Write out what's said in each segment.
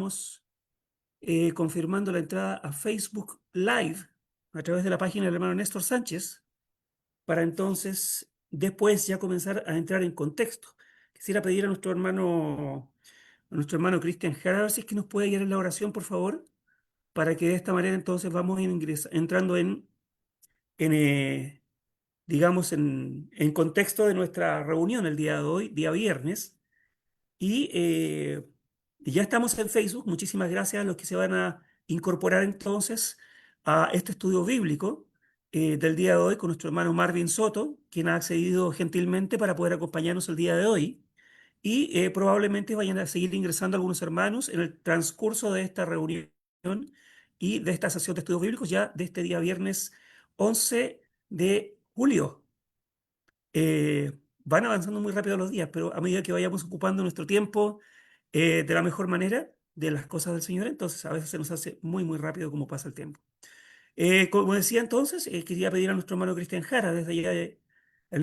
estamos confirmando la entrada a Facebook Live a través de la página del hermano Néstor Sánchez para entonces después ya comenzar a entrar en contexto. Quisiera pedir a nuestro hermano Cristian Jara, si es que nos puede guiar en la oración, por favor, para que de esta manera entonces vamos entrando en digamos, en contexto de nuestra reunión el día de hoy, día viernes. Y ya estamos en Facebook. Muchísimas gracias a los que se van a incorporar entonces a este estudio bíblico del día de hoy con nuestro hermano Marvin Soto, quien ha accedido gentilmente para poder acompañarnos el día de hoy. Y probablemente vayan a seguir ingresando algunos hermanos en el transcurso de esta reunión y de esta sesión de estudios bíblicos ya de este día viernes 11 de julio. Van avanzando muy rápido los días, pero a medida que vayamos ocupando nuestro tiempo de la mejor manera de las cosas del Señor, entonces a veces se nos hace muy, muy rápido como pasa el tiempo. Como decía entonces, quería pedir a nuestro hermano Cristian Jara, desde allá del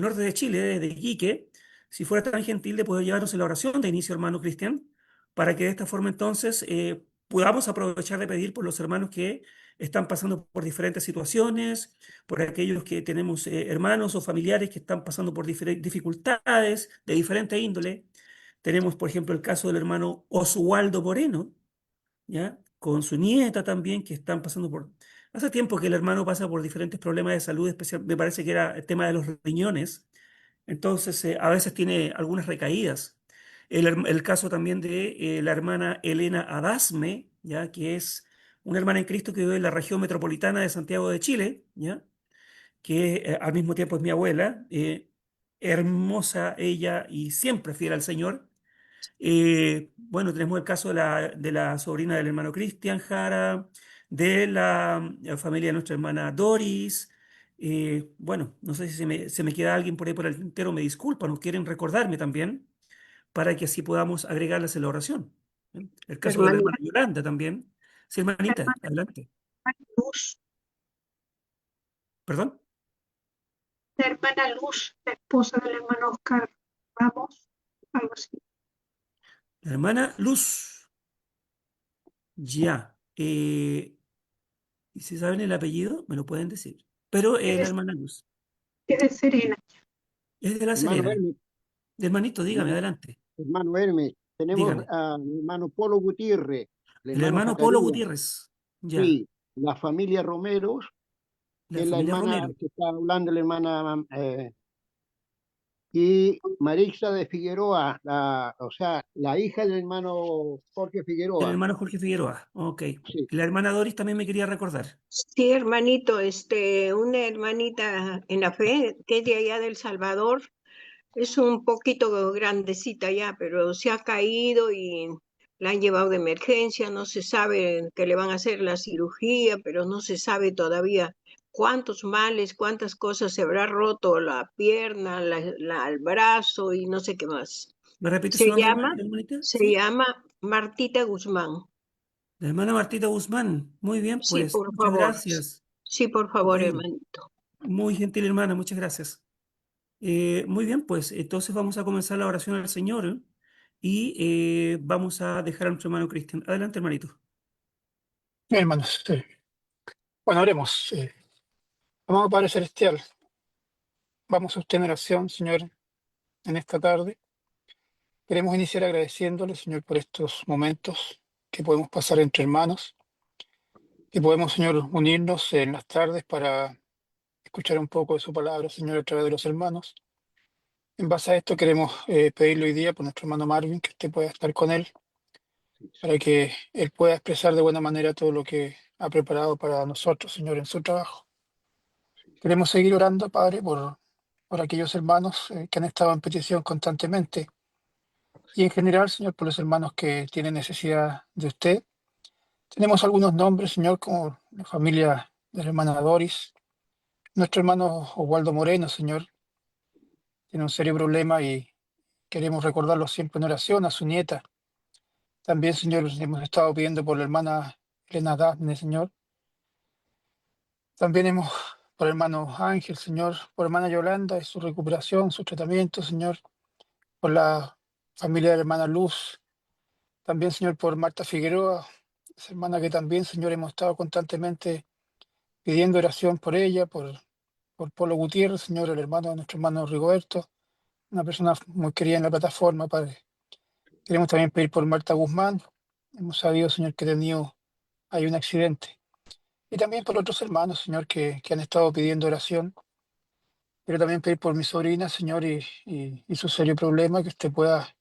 norte de Chile, desde Iquique, si fuera tan gentil de poder llevarnos en la oración de inicio, hermano Cristian, para que de esta forma entonces podamos aprovechar de pedir por los hermanos que están pasando por diferentes situaciones, por aquellos que tenemos hermanos o familiares que están pasando por dificultades de diferente índole. Tenemos, por ejemplo, el caso del hermano Oswaldo Moreno, ¿ya? Con su nieta también, que están pasando por... Hace tiempo que el hermano pasa por diferentes problemas de salud, especial, me parece que era el tema de los riñones, entonces a veces tiene algunas recaídas. El caso también de la hermana Elena Adasme, ¿ya? Que es una hermana en Cristo que vive en la región metropolitana de Santiago de Chile, ¿ya? Que al mismo tiempo es mi abuela, hermosa ella y siempre fiel al Señor. Bueno, tenemos el caso de la sobrina del hermano Cristian Jara, de la familia de nuestra hermana Doris. Bueno, no sé si se me queda alguien por ahí por el tintero, me disculpan, o quieren recordarme también, para que así podamos agregarlas en la oración. ¿Eh? El caso de la Hermanita hermana Yolanda también. Sí, hermanita, adelante. Luz, ¿Perdón? la hermana Luz, la esposa del hermano Oscar Ramos, algo así. La hermana Luz. Ya. Y si saben el apellido, me lo pueden decir. Pero Es la de, hermana Luz es de Serena. es de La Hermano Serena. Hermes, Hermanito, dígame, hermano, adelante. hermano Hermes, tenemos Dígame. a mi hermano Polo Gutiérrez, el El hermano hermano Polo Zacarías, Gutiérrez. Ya. sí, la familia Romeros, que La es la familia hermana Romero. que está hablando, la hermana, y Marixa de Figueroa, o sea, la hija del hermano Jorge El Figueroa, hermano Jorge Figueroa. Ok. sí, Y la hermana Doris también me quería recordar. Sí, hermanito, una hermanita en la fe, que es de allá del Salvador, es un poquito grandecita ya, pero se ha caído y la han llevado de emergencia, no se sabe que le van a hacer la cirugía, pero no se sabe todavía cuántos males, cuántas cosas se habrá roto, la pierna, el brazo y no sé qué más. ¿Me repite su Se nombre, llama, hermanita? se Sí. llama Martita Guzmán. La hermana Martita Guzmán. Muy bien, Sí, pues. por Muchas favor. gracias. Sí, por Ok. favor, hermanito. Muy gentil hermana, muchas gracias. Muy bien, pues entonces vamos a comenzar la oración al Señor, ¿eh? Y vamos a dejar a nuestro hermano Cristian. Adelante, hermanito. Bien, hermanos, bueno, oremos. Amado Padre Celestial, vamos a usted en oración, Señor, en esta tarde. Queremos iniciar agradeciéndole, Señor, por estos momentos que podemos pasar entre hermanos, que podemos, Señor, unirnos en las tardes para escuchar un poco de su palabra, Señor, a través de los hermanos. En base a esto queremos pedirle hoy día por nuestro hermano Marvin, que usted pueda estar con él, sí, para que él pueda expresar de buena manera todo lo que ha preparado para nosotros, Señor, en su trabajo. Queremos seguir orando, Padre, por aquellos hermanos que han estado en petición constantemente y en general, Señor, por los hermanos que tienen necesidad de usted. Tenemos algunos nombres, Señor, como la familia de la hermana Doris, nuestro hermano Oswaldo Moreno, Señor, tiene un serio problema y queremos recordarlo siempre en oración a su nieta. También, Señor, hemos estado pidiendo por la hermana Elena Dafne, Señor. También hemos por el hermano Ángel, Señor, por hermana Yolanda y su recuperación, su tratamiento, Señor, por la familia de la hermana Luz, También, Señor, por Marta Figueroa, esa hermana que también, Señor, hemos estado constantemente pidiendo oración por ella, por Polo Gutiérrez, Señor, el hermano de nuestro hermano Rigoberto, una persona muy querida en la plataforma, Padre. Queremos también pedir por Marta Guzmán. Hemos sabido, Señor, que hay un accidente. Y también por otros hermanos, Señor, que han estado pidiendo oración. Quiero también pedir por mi sobrina, Señor, y su serio problema, que usted pueda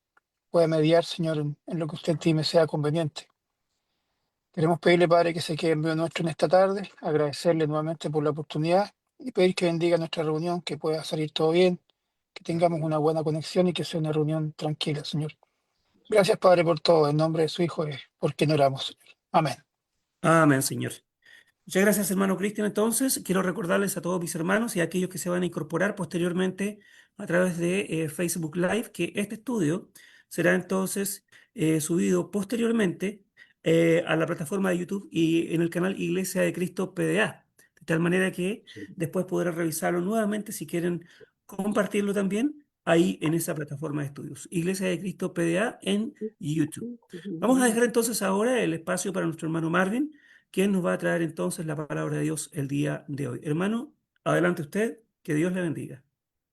mediar, Señor, en lo que usted estime sea conveniente. Queremos pedirle, Padre, que se quede en medio nuestro en esta tarde, agradecerle nuevamente por la oportunidad y pedir que bendiga nuestra reunión, que pueda salir todo bien, que tengamos una buena conexión y que sea una reunión tranquila, Señor. Gracias, Padre, por todo. En nombre de su Hijo, por quien oramos, Señor. Amén. Amén, Señor. Muchas gracias, hermano Cristian. Entonces, quiero recordarles a todos mis hermanos y a aquellos que se van a incorporar posteriormente a través de Facebook Live que este estudio será entonces subido posteriormente a la plataforma de YouTube y en el canal Iglesia de Cristo PDA. De tal manera que Sí. después podrán revisarlo nuevamente si quieren compartirlo también ahí en esa plataforma de estudios. Iglesia de Cristo PDA en YouTube. Vamos a dejar entonces ahora el espacio para nuestro hermano Marvin, quien nos va a traer entonces la palabra de Dios el día de hoy. Hermano, adelante usted, que Dios le bendiga.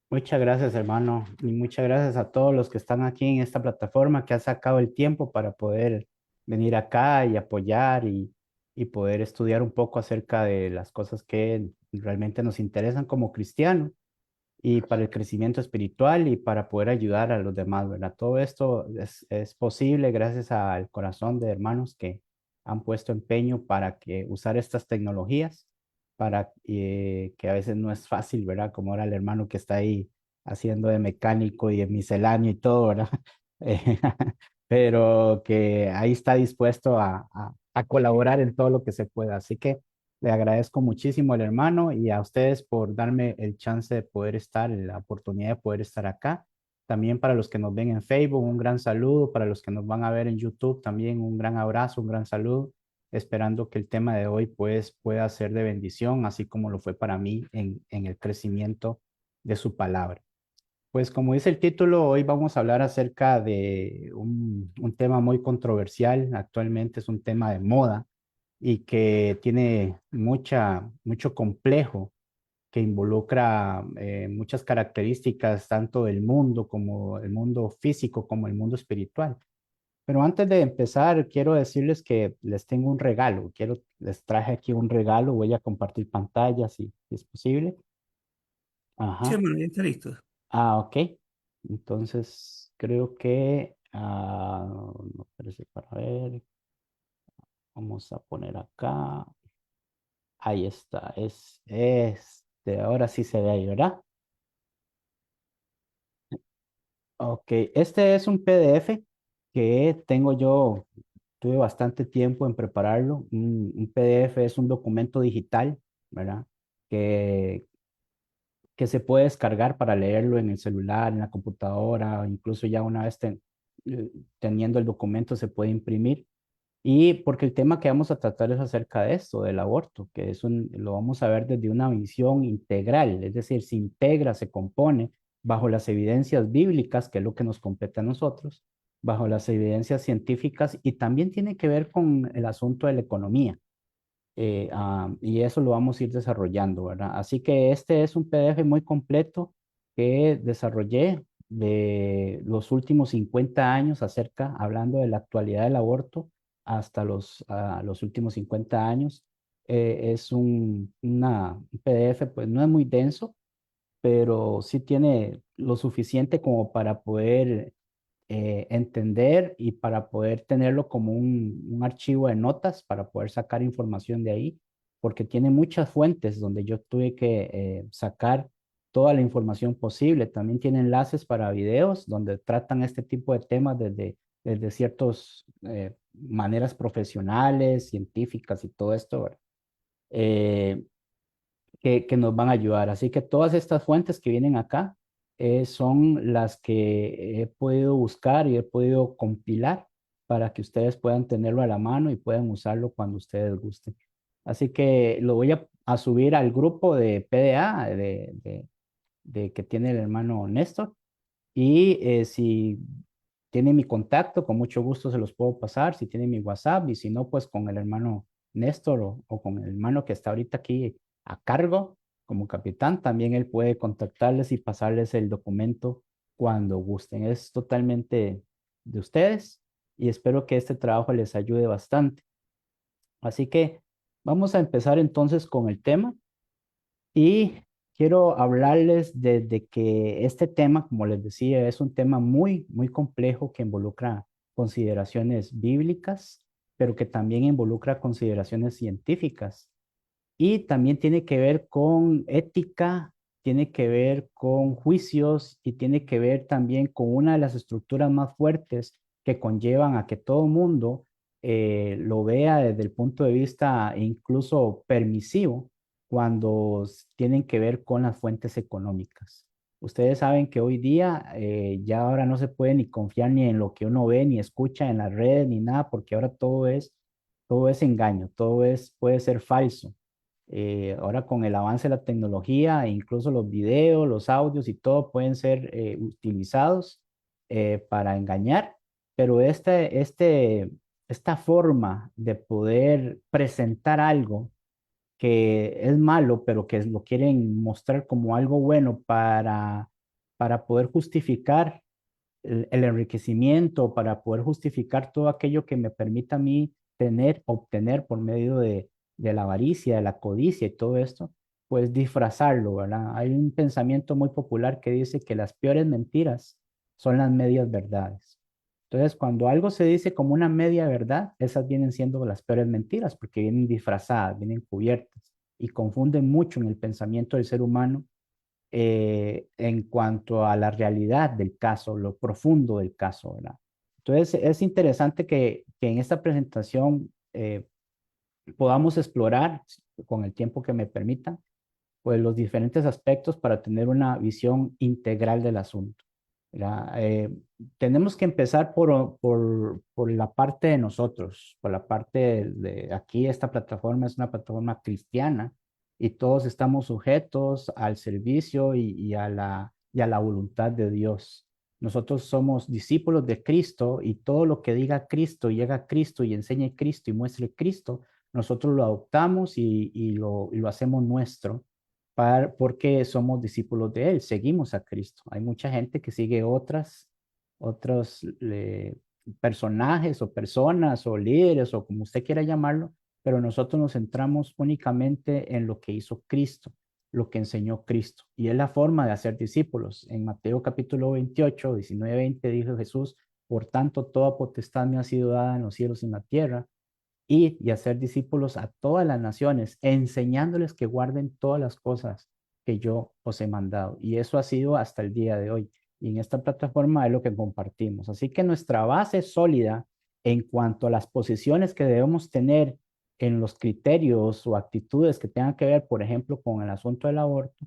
Muchas gracias, hermano, y muchas gracias a todos los que están aquí en esta plataforma que han sacado el tiempo para poder venir acá y apoyar y poder estudiar un poco acerca de las cosas que realmente nos interesan como cristianos y para el crecimiento espiritual y para poder ayudar a los demás, ¿verdad? Todo esto es posible gracias al corazón de hermanos que han puesto empeño para que usar estas tecnologías, para que a veces no es fácil, ¿verdad? Como era el hermano que está ahí haciendo de mecánico y de misceláneo y todo, ¿verdad? Eh, pero que ahí está dispuesto a colaborar en todo lo que se pueda. Así que le agradezco muchísimo al hermano y a ustedes por darme el chance de poder estar, la oportunidad de poder estar acá. También para los que nos ven en Facebook, un gran saludo. Para los que nos van a ver en YouTube, también un gran abrazo, un gran saludo. Esperando que el tema de hoy pues pueda ser de bendición, así como lo fue para mí en el crecimiento de su palabra. Pues como dice el título, hoy vamos a hablar acerca de un tema muy controversial. Actualmente es un tema de moda y que tiene mucho complejo, que involucra muchas características tanto del mundo como el mundo físico como el mundo espiritual. Pero antes de empezar, quiero decirles que les tengo un regalo. Les traje aquí un regalo. Voy a compartir pantalla si es posible. Sí, Ajá. hermano, ya está listo. Ok. Entonces, creo que, no parece para ver. Vamos a poner acá. Ahí está. Ahora sí se ve ahí, ¿verdad? Ok. Este es un PDF que tengo yo, tuve bastante tiempo en prepararlo. Un PDF es un documento digital, ¿verdad? Que, que se puede descargar para leerlo en el celular, en la computadora, o incluso ya una vez teniendo el documento se puede imprimir. Y porque el tema que vamos a tratar es acerca de esto, del aborto, que lo vamos a ver desde una visión integral, es decir, se integra, se compone bajo las evidencias bíblicas, que es lo que nos compete a nosotros, bajo las evidencias científicas y también tiene que ver con el asunto de la economía. Y eso lo vamos a ir desarrollando, ¿verdad? Así que este es un PDF muy completo que desarrollé de los últimos 50 años hablando de la actualidad del aborto hasta los últimos 50 años. Es un PDF, pues no es muy denso, pero sí tiene lo suficiente como para poder entender y para poder tenerlo como un archivo de notas, para poder sacar información de ahí, porque tiene muchas fuentes donde yo tuve que sacar toda la información posible. También tiene enlaces para videos donde tratan este tipo de temas desde ciertas maneras profesionales, científicas y todo esto, ¿verdad? Eh, que nos van a ayudar. Así que todas estas fuentes que vienen acá son las que he podido buscar y he podido compilar para que ustedes puedan tenerlo a la mano y puedan usarlo cuando ustedes gusten. Así que lo voy a subir al grupo de PDA de que tiene el hermano Néstor. Y si tienen mi contacto, con mucho gusto se los puedo pasar, si tienen mi WhatsApp, y si no, pues con el hermano Néstor o con el hermano que está ahorita aquí a cargo como capitán, también él puede contactarles y pasarles el documento cuando gusten. Es totalmente de ustedes y espero que este trabajo les ayude bastante. Así que vamos a empezar entonces con el tema y quiero hablarles de que este tema, como les decía, es un tema muy, muy complejo que involucra consideraciones bíblicas, pero que también involucra consideraciones científicas y también tiene que ver con ética, tiene que ver con juicios y tiene que ver también con una de las estructuras más fuertes que conllevan a que todo mundo lo vea desde el punto de vista incluso permisivo cuando tienen que ver con las fuentes económicas. Ustedes saben que hoy día ya ahora no se puede ni confiar ni en lo que uno ve, ni escucha en las redes, ni nada, porque ahora todo es engaño, puede ser falso. Ahora con el avance de la tecnología, incluso los videos, los audios y todo pueden ser utilizados para engañar, pero esta forma de poder presentar algo que es malo, pero que lo quieren mostrar como algo bueno para poder justificar el enriquecimiento, para poder justificar todo aquello que me permita a mí obtener por medio de la avaricia, de la codicia y todo esto, pues disfrazarlo, ¿verdad? Hay un pensamiento muy popular que dice que las peores mentiras son las medias verdades. Entonces, cuando algo se dice como una media verdad, esas vienen siendo las peores mentiras porque vienen disfrazadas, vienen cubiertas y confunden mucho en el pensamiento del ser humano en cuanto a la realidad del caso, lo profundo del caso, ¿verdad? Entonces, es interesante que en esta presentación podamos explorar, con el tiempo que me permita, pues los diferentes aspectos para tener una visión integral del asunto. ¿Verdad? Tenemos que empezar por la parte de nosotros, por la parte de aquí, esta plataforma es una plataforma cristiana y todos estamos sujetos al servicio y a la voluntad de Dios. Nosotros somos discípulos de Cristo y todo lo que diga Cristo, llega a Cristo y enseñe Cristo y muestre Cristo, nosotros lo adoptamos y lo hacemos nuestro porque somos discípulos de Él, seguimos a Cristo. Hay mucha gente que sigue otros personajes o personas o líderes o como usted quiera llamarlo, pero nosotros nos centramos únicamente en lo que hizo Cristo, lo que enseñó Cristo. Y es la forma de hacer discípulos. En Mateo capítulo 28, 19, 20 dijo Jesús, por tanto, toda potestad me ha sido dada en los cielos y en la tierra. Ir y hacer discípulos a todas las naciones, enseñándoles que guarden todas las cosas que yo os he mandado. Y eso ha sido hasta el día de hoy. Y en esta plataforma es lo que compartimos. Así que nuestra base sólida en cuanto a las posiciones que debemos tener en los criterios o actitudes que tengan que ver, por ejemplo, con el asunto del aborto,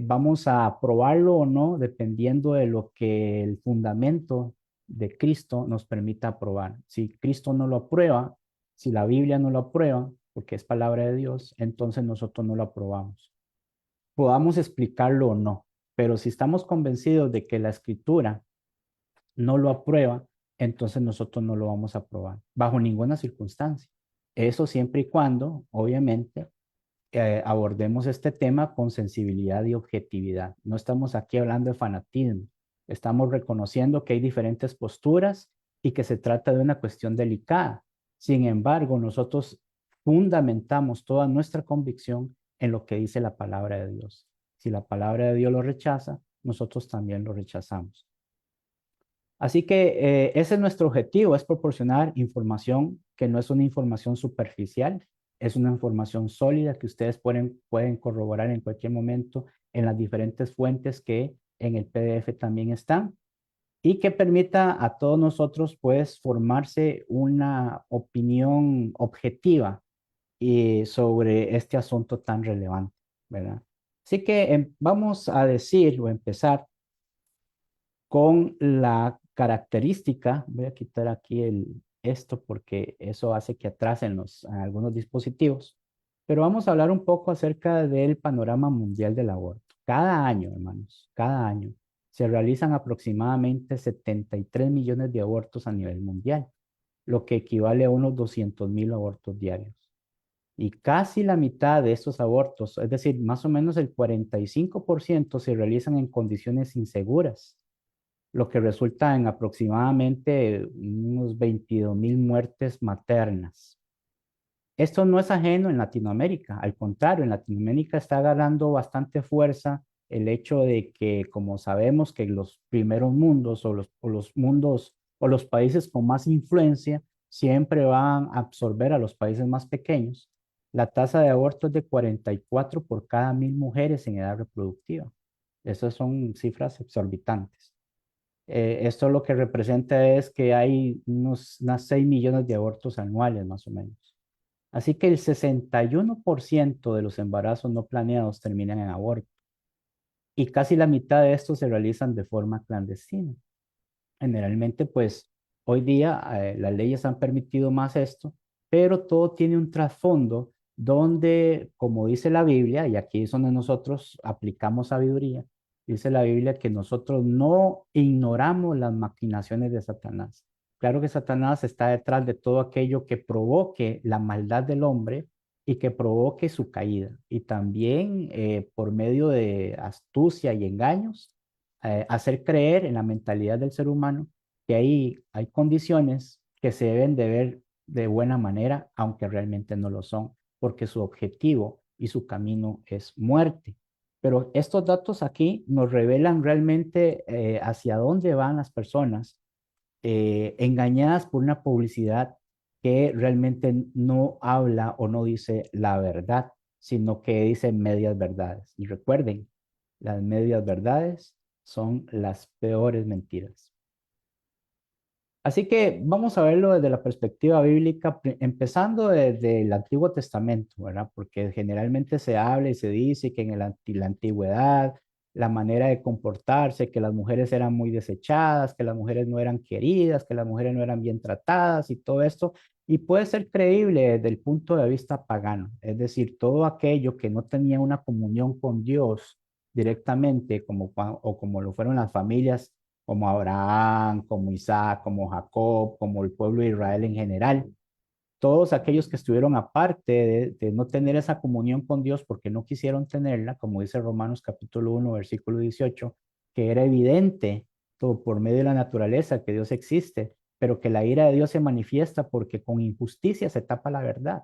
vamos a aprobarlo o no dependiendo de lo que el fundamento de Cristo nos permita aprobar. Si Cristo no lo aprueba, si la Biblia no lo aprueba, porque es palabra de Dios, entonces nosotros no lo aprobamos. Podamos explicarlo o no, pero si estamos convencidos de que la escritura no lo aprueba, entonces nosotros no lo vamos a aprobar, bajo ninguna circunstancia. Eso siempre y cuando, obviamente, abordemos este tema con sensibilidad y objetividad. No estamos aquí hablando de fanatismo, estamos reconociendo que hay diferentes posturas y que se trata de una cuestión delicada. Sin embargo, nosotros fundamentamos toda nuestra convicción en lo que dice la palabra de Dios. Si la palabra de Dios lo rechaza, nosotros también lo rechazamos. Así que ese es nuestro objetivo, es proporcionar información que no es una información superficial, es una información sólida que ustedes pueden corroborar en cualquier momento en las diferentes fuentes que en el PDF también están y que permita a todos nosotros pues formarse una opinión objetiva sobre este asunto tan relevante, ¿verdad? Así que vamos a decir o empezar con la característica, voy a quitar aquí esto porque eso hace que atrasen algunos dispositivos, pero vamos a hablar un poco acerca del panorama mundial del aborto. Cada año, hermanos, cada año se realizan aproximadamente 73 millones de abortos a nivel mundial, lo que equivale a unos 200.000 abortos diarios. Y casi la mitad de estos abortos, es decir, más o menos el 45%, se realizan en condiciones inseguras, lo que resulta en aproximadamente unos 22.000 muertes maternas. Esto no es ajeno en Latinoamérica, al contrario, en Latinoamérica está ganando bastante fuerza el hecho de que, como sabemos que los primeros mundos o los mundos o los países con más influencia siempre van a absorber a los países más pequeños, la tasa de aborto es de 44 por cada 1.000 mujeres en edad reproductiva. Esas son cifras exorbitantes. Esto lo que representa es que hay unas 6 millones de abortos anuales, más o menos. Así que el 61% de los embarazos no planeados terminan en aborto y casi la mitad de estos se realizan de forma clandestina. Generalmente, pues hoy día las leyes han permitido más esto, pero todo tiene un trasfondo donde, como dice la Biblia, y aquí es donde nosotros aplicamos sabiduría, dice la Biblia que nosotros no ignoramos las maquinaciones de Satanás. Claro que Satanás está detrás de todo aquello que provoque la maldad del hombre y que provoque su caída. Y también por medio de astucia y engaños, hacer creer en la mentalidad del ser humano que hay condiciones que se deben de ver de buena manera, aunque realmente no lo son, porque su objetivo y su camino es muerte. Pero estos datos aquí nos revelan realmente hacia dónde van las personas engañadas por una publicidad que realmente no habla o no dice la verdad, sino que dice medias verdades. Y recuerden, las medias verdades son las peores mentiras. Así que vamos a verlo desde la perspectiva bíblica, empezando desde el Antiguo Testamento, ¿verdad? Porque generalmente se habla y se dice que en la antigüedad, la manera de comportarse, que las mujeres eran muy desechadas, que las mujeres no eran queridas, que las mujeres no eran bien tratadas y todo esto. Y puede ser creíble desde el punto de vista pagano, es decir, todo aquello que no tenía una comunión con Dios directamente, o como lo fueron las familias como Abraham, como Isaac, como Jacob, como el pueblo de Israel en general. Todos aquellos que estuvieron aparte de no tener esa comunión con Dios porque no quisieron tenerla, como dice Romanos capítulo 1, versículo 18, que era evidente todo por medio de la naturaleza que Dios existe, pero que la ira de Dios se manifiesta porque con injusticia se tapa la verdad.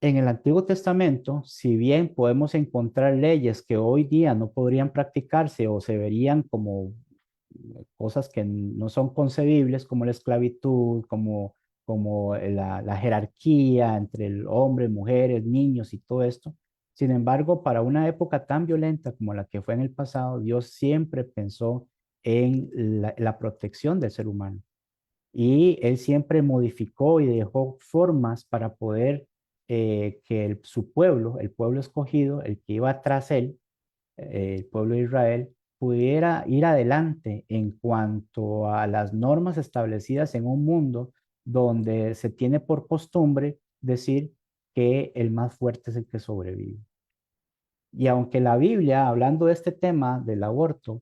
En el Antiguo Testamento, si bien podemos encontrar leyes que hoy día no podrían practicarse o se verían como cosas que no son concebibles, como la esclavitud, como la jerarquía entre el hombre, mujeres, niños y todo esto. Sin embargo, para una época tan violenta como la que fue en el pasado, Dios siempre pensó en la protección del ser humano. Y él siempre modificó y dejó formas para poder que su pueblo, el pueblo escogido, el que iba tras él, el pueblo de Israel, pudiera ir adelante en cuanto a las normas establecidas en un mundo donde se tiene por costumbre decir que el más fuerte es el que sobrevive. Y aunque la Biblia, hablando de este tema del aborto,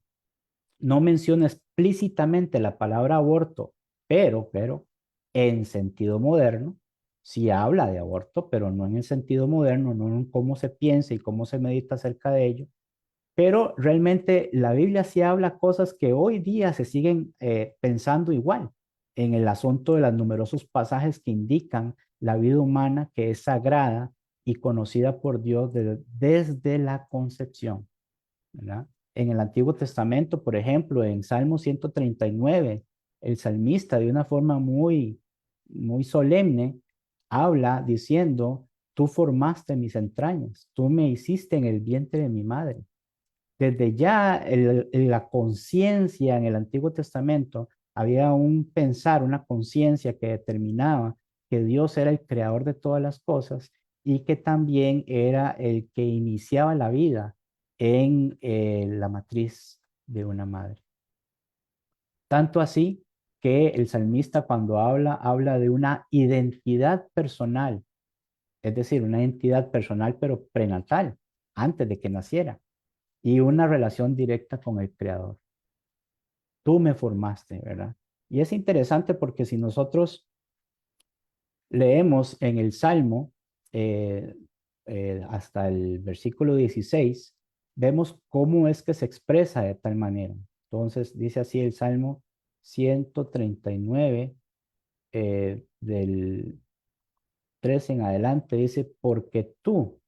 no menciona explícitamente la palabra aborto, pero en sentido moderno, sí habla de aborto, pero no en el sentido moderno, no en cómo se piensa y cómo se medita acerca de ello. Pero realmente la Biblia sí habla cosas que hoy día se siguen pensando igual en el asunto de los numerosos pasajes que indican la vida humana que es sagrada y conocida por Dios desde la concepción, ¿verdad? En el Antiguo Testamento, por ejemplo, en Salmo 139, el salmista de una forma muy solemne habla diciendo, tú formaste mis entrañas, tú me hiciste en el vientre de mi madre. Desde ya la conciencia en el Antiguo Testamento había un pensar, una conciencia que determinaba que Dios era el creador de todas las cosas y que también era el que iniciaba la vida en la matriz de una madre. Tanto así que el salmista cuando habla de una identidad personal, es decir, una identidad personal pero prenatal, antes de que naciera. y una relación directa con el Creador. Tú me formaste, ¿verdad? Y es interesante porque si nosotros leemos en el Salmo eh, hasta el versículo 16, vemos cómo es que se expresa de tal manera. Entonces dice así el Salmo 139, del 3 en adelante, dice, porque tú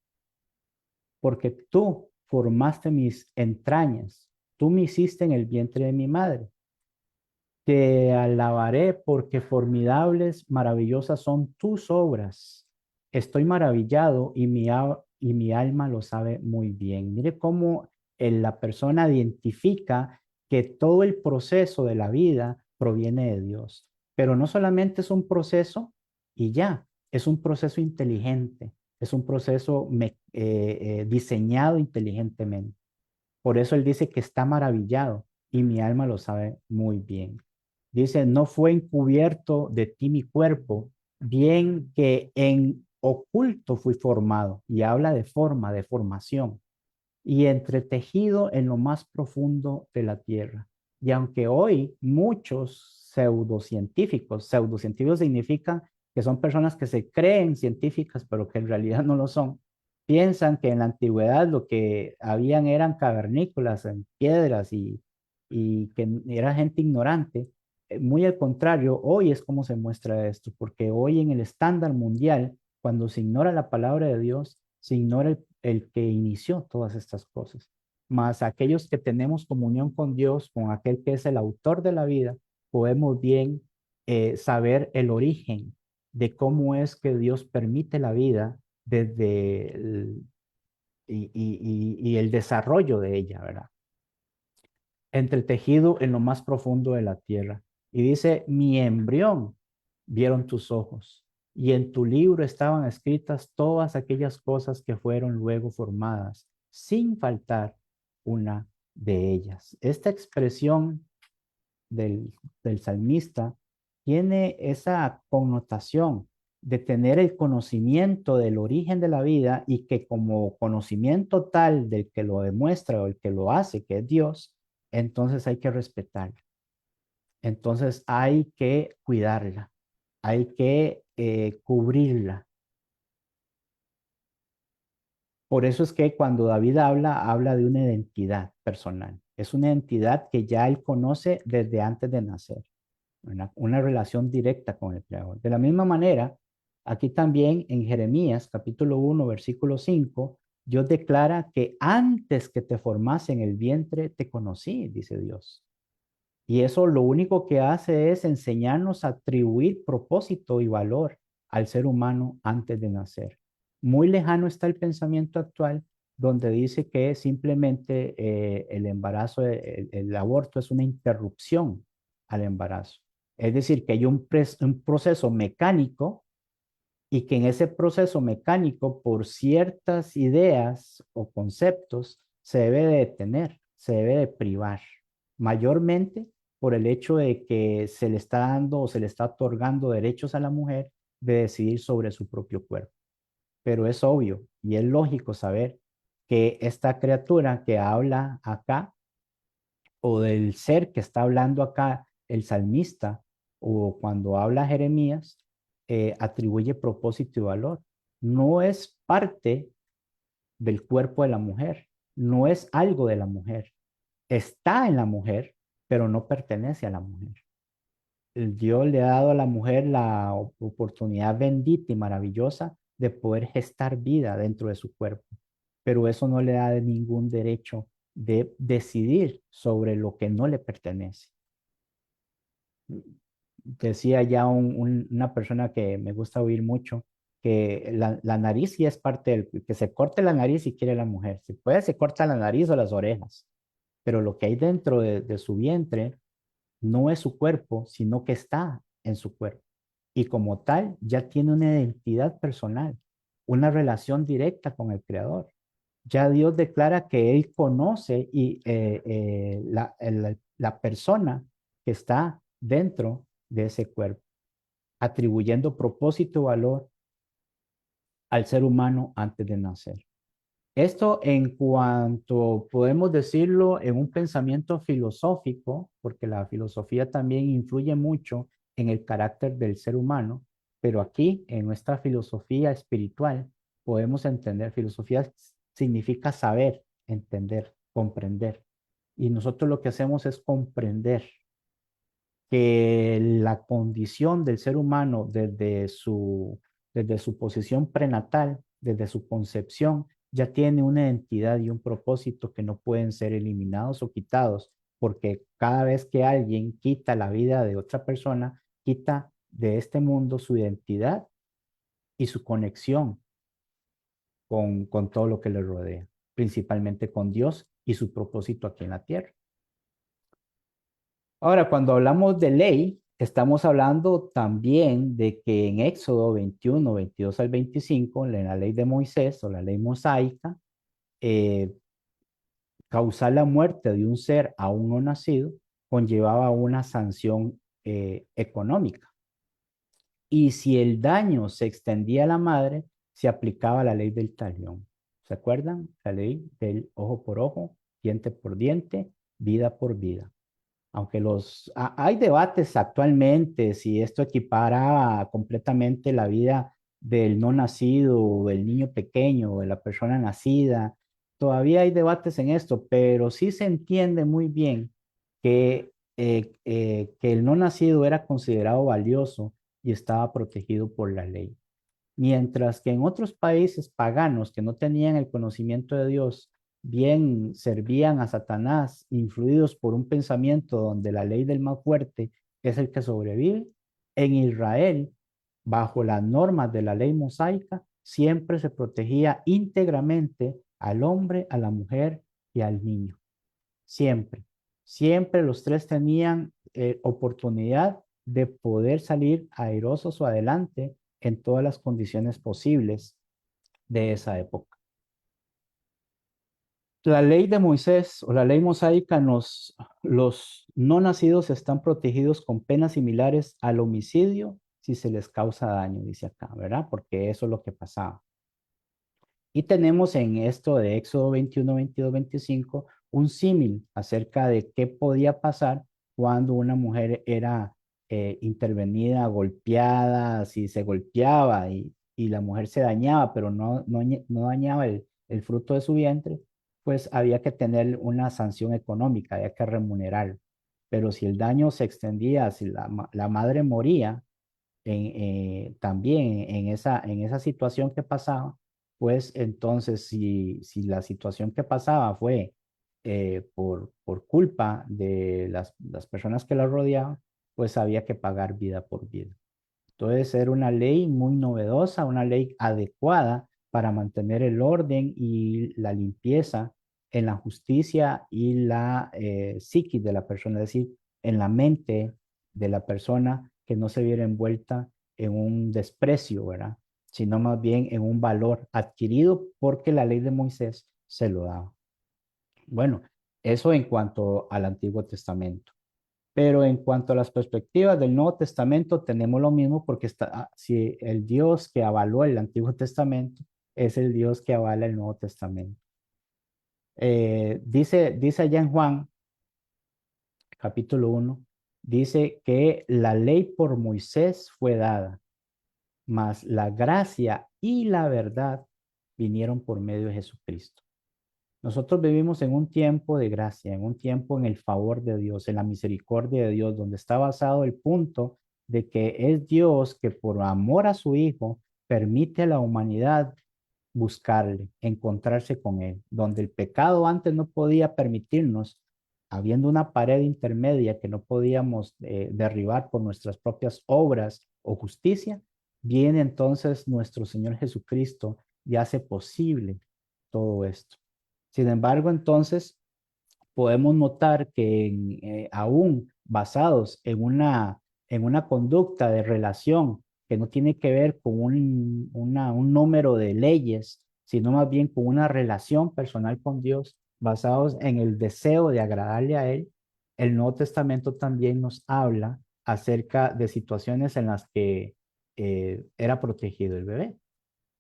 formaste mis entrañas, tú me hiciste en el vientre de mi madre. Te alabaré porque formidables, maravillosas son tus obras. Estoy maravillado y y mi alma lo sabe muy bien. Mire cómo la persona identifica que todo el proceso de la vida proviene de Dios. Pero no solamente es un proceso y ya, es un proceso inteligente, es un proceso diseñado inteligentemente. Por eso él dice que está maravillado y mi alma lo sabe muy bien. Dice, no fue encubierto de ti mi cuerpo, bien que en oculto fui formado. Y habla de forma, de formación. Y entretejido en lo más profundo de la tierra. Y aunque hoy muchos pseudocientíficos significa que son personas que se creen científicas, pero que en realidad no lo son, piensan que en la antigüedad lo que habían eran cavernícolas en piedras y que era gente ignorante. Muy al contrario, hoy es como se muestra esto, porque hoy en el estándar mundial, cuando se ignora la palabra de Dios, se ignora el que inició todas estas cosas. Más aquellos que tenemos comunión con Dios, con aquel que es el autor de la vida, podemos bien saber el origen de cómo es que Dios permite la vida desde y el desarrollo de ella, ¿verdad? Entretejido en lo más profundo de la tierra. Y dice, mi embrión vieron tus ojos, y en tu libro estaban escritas todas aquellas cosas que fueron luego formadas, sin faltar una de ellas. Esta expresión del, del salmista tiene esa connotación de tener el conocimiento del origen de la vida y que como conocimiento tal del que lo demuestra o el que lo hace, que es Dios, entonces hay que respetarla. Entonces hay que cuidarla, hay que cubrirla. Por eso es que cuando David habla de una identidad personal. Es una identidad que ya él conoce desde antes de nacer. Una relación directa con el Creador. De la misma manera, aquí también en Jeremías capítulo 1, versículo 5, Dios declara que antes que te formase en el vientre, te conocí, dice Dios. Y eso lo único que hace es enseñarnos a atribuir propósito y valor al ser humano antes de nacer. Muy lejano está el pensamiento actual donde dice que simplemente el embarazo, el aborto es una interrupción al embarazo. Es decir, que hay un proceso mecánico y que en ese proceso mecánico, por ciertas ideas o conceptos, se debe de detener, se debe de privar, mayormente por el hecho de que se le está dando o se le está otorgando derechos a la mujer de decidir sobre su propio cuerpo. Pero es obvio y es lógico saber que esta criatura que habla acá o del ser que está hablando acá el salmista o cuando habla Jeremías, atribuye propósito y valor. No es parte del cuerpo de la mujer, no es algo de la mujer. Está en la mujer, pero no pertenece a la mujer. El Dios le ha dado a la mujer la oportunidad bendita y maravillosa de poder gestar vida dentro de su cuerpo, pero eso no le da ningún derecho de decidir sobre lo que no le pertenece. Decía ya una persona que me gusta oír mucho, que la nariz sí es parte del, que se corte la nariz si quiere la mujer. Si puede, se corta la nariz o las orejas, pero lo que hay dentro de su vientre no es su cuerpo, sino que está en su cuerpo. Y como tal, ya tiene una identidad personal, una relación directa con el Creador. Ya Dios declara que Él conoce la persona que está dentro de ese cuerpo, atribuyendo propósito y valor al ser humano antes de nacer. Esto en cuanto podemos decirlo en un pensamiento filosófico, porque la filosofía también influye mucho en el carácter del ser humano, pero aquí en nuestra filosofía espiritual podemos entender, filosofía significa saber, entender, comprender. Y nosotros lo que hacemos es comprender que la condición del ser humano desde su posición prenatal, desde su concepción, ya tiene una identidad y un propósito que no pueden ser eliminados o quitados, porque cada vez que alguien quita la vida de otra persona, quita de este mundo su identidad y su conexión con todo lo que le rodea, principalmente con Dios y su propósito aquí en la tierra. Ahora, cuando hablamos de ley, estamos hablando también de que en Éxodo 21, 22 al 25, en la ley de Moisés o la ley mosaica, eh, causar la muerte de un ser aún no nacido conllevaba una sanción económica. Y si el daño se extendía a la madre, se aplicaba la ley del talión. ¿Se acuerdan? La ley del ojo por ojo, diente por diente, vida por vida. Aunque hay debates actualmente si esto equipara completamente la vida del no nacido, o del niño pequeño, o de la persona nacida. Todavía hay debates en esto, pero sí se entiende muy bien que el no nacido era considerado valioso y estaba protegido por la ley. Mientras que en otros países paganos que no tenían el conocimiento de Dios, bien servían a Satanás, influidos por un pensamiento donde la ley del más fuerte es el que sobrevive, en Israel, bajo las normas de la ley mosaica, siempre se protegía íntegramente al hombre, a la mujer y al niño. Siempre, siempre los tres tenían oportunidad de poder salir airosos o adelante en todas las condiciones posibles de esa época. La ley de Moisés o la ley mosaica, los no nacidos están protegidos con penas similares al homicidio si se les causa daño, dice acá, ¿verdad? Porque eso es lo que pasaba. Y tenemos en esto de Éxodo 21, 22, 25 un símil acerca de qué podía pasar cuando una mujer era intervenida, golpeada, si se golpeaba y la mujer se dañaba, pero no dañaba el fruto de su vientre, pues había que tener una sanción económica, había que remunerar. Pero si el daño se extendía, si la madre moría, también en esa situación que pasaba, pues entonces si la situación que pasaba fue por culpa de las personas que la rodeaban, pues había que pagar vida por vida. Entonces era una ley muy novedosa, una ley adecuada para mantener el orden y la limpieza en la justicia y la psiquis de la persona, es decir, en la mente de la persona que no se viera envuelta en un desprecio, ¿verdad? Sino más bien en un valor adquirido porque la ley de Moisés se lo daba. Bueno, eso en cuanto al Antiguo Testamento. Pero en cuanto a las perspectivas del Nuevo Testamento, tenemos lo mismo porque si el Dios que avaló el Antiguo Testamento es el Dios que avala el Nuevo Testamento. Dice allá en Juan, capítulo 1, dice que la ley por Moisés fue dada, mas la gracia y la verdad vinieron por medio de Jesucristo. Nosotros vivimos en un tiempo de gracia, en un tiempo en el favor de Dios, en la misericordia de Dios, donde está basado el punto de que es Dios que por amor a su Hijo permite a la humanidad buscarle, encontrarse con Él, donde el pecado antes no podía permitirnos, habiendo una pared intermedia que no podíamos derribar por nuestras propias obras o justicia, viene entonces nuestro Señor Jesucristo y hace posible todo esto. Sin embargo, entonces podemos notar que aún basados en una conducta de relación que no tiene que ver con un número de leyes, sino más bien con una relación personal con Dios, basados en el deseo de agradarle a Él, el Nuevo Testamento también nos habla acerca de situaciones en las que era protegido el bebé.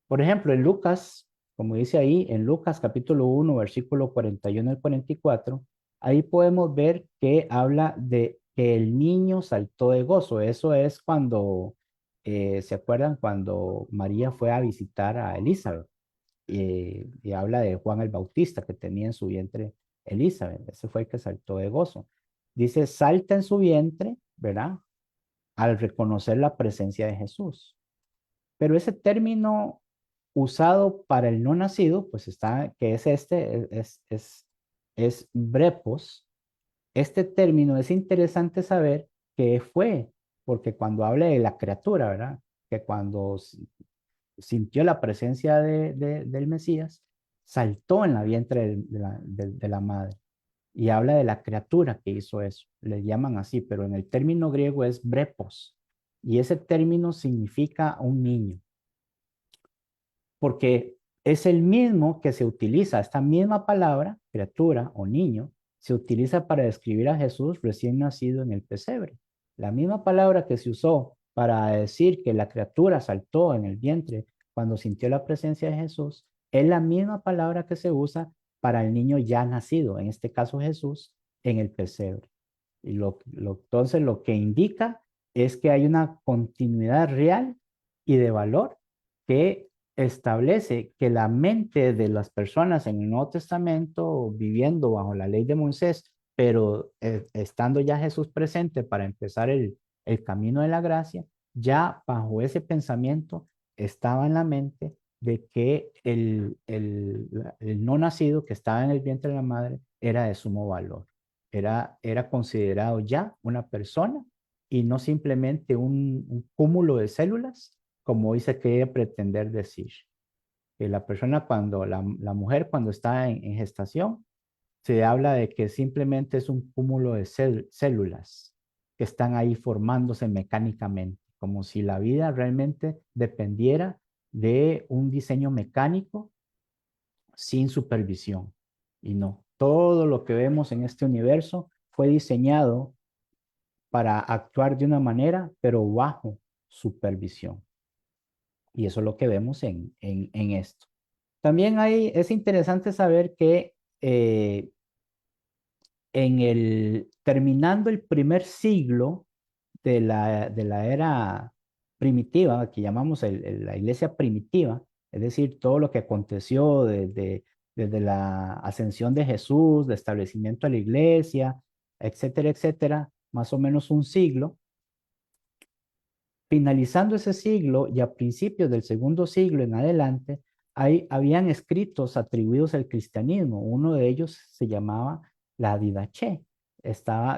Por ejemplo, en Lucas, como dice ahí en Lucas capítulo 1, versículo 41 al 44, ahí podemos ver que habla de que el niño saltó de gozo. Eso es cuando, ¿se acuerdan? Cuando María fue a visitar a Elizabeth y habla de Juan el Bautista que tenía en su vientre Elizabeth. Ese fue el que saltó de gozo. Dice, salta en su vientre, ¿verdad? Al reconocer la presencia de Jesús. Pero ese término usado para el no nacido, pues está, que es es brepos. Este término es interesante saber qué fue, porque cuando habla de la criatura, ¿verdad? Que cuando sintió la presencia del Mesías, saltó en la vientre de la madre. Y habla de la criatura que hizo eso. Le llaman así, pero en el término griego es brepos. Y ese término significa un niño. Porque es el mismo que se utiliza, esta misma palabra, criatura o niño, se utiliza para describir a Jesús recién nacido en el pesebre. La misma palabra que se usó para decir que la criatura saltó en el vientre cuando sintió la presencia de Jesús, es la misma palabra que se usa para el niño ya nacido, en este caso Jesús, en el pesebre. Y entonces lo que indica es que hay una continuidad real y de valor que establece que la mente de las personas en el Nuevo Testamento, viviendo bajo la ley de Moisés, pero estando ya Jesús presente para empezar el camino de la gracia, ya bajo ese pensamiento estaba en la mente de que el no nacido que estaba en el vientre de la madre era de sumo valor. Era considerado ya una persona y no simplemente un cúmulo de células, como hoy se quiere pretender decir. Que la persona cuando, la mujer cuando está en gestación, se habla de que simplemente es un cúmulo de células que están ahí formándose mecánicamente, como si la vida realmente dependiera de un diseño mecánico sin supervisión. Y no, todo lo que vemos en este universo fue diseñado para actuar de una manera, pero bajo supervisión. Y eso es lo que vemos en esto. También es interesante saber que terminando el primer siglo de la era primitiva, que llamamos la iglesia primitiva, es decir, todo lo que aconteció desde la ascensión de Jesús, el establecimiento de la iglesia, etcétera, etcétera, más o menos un siglo. Finalizando ese siglo y a principios del segundo siglo en adelante, habían escritos atribuidos al cristianismo. Uno de ellos se llamaba la Didache,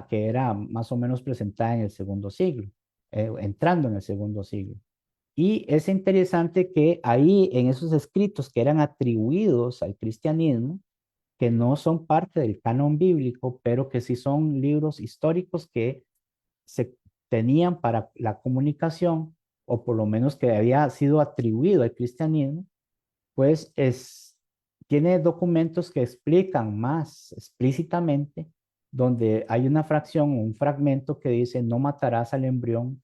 que era más o menos presentada en el segundo siglo, entrando en el segundo siglo. Y es interesante que ahí en esos escritos que eran atribuidos al cristianismo, que no son parte del canon bíblico, pero que sí son libros históricos que se tenían para la comunicación, o por lo menos que había sido atribuido al cristianismo, pues tiene documentos que explican más explícitamente, donde hay una fracción, un fragmento que dice, no matarás al embrión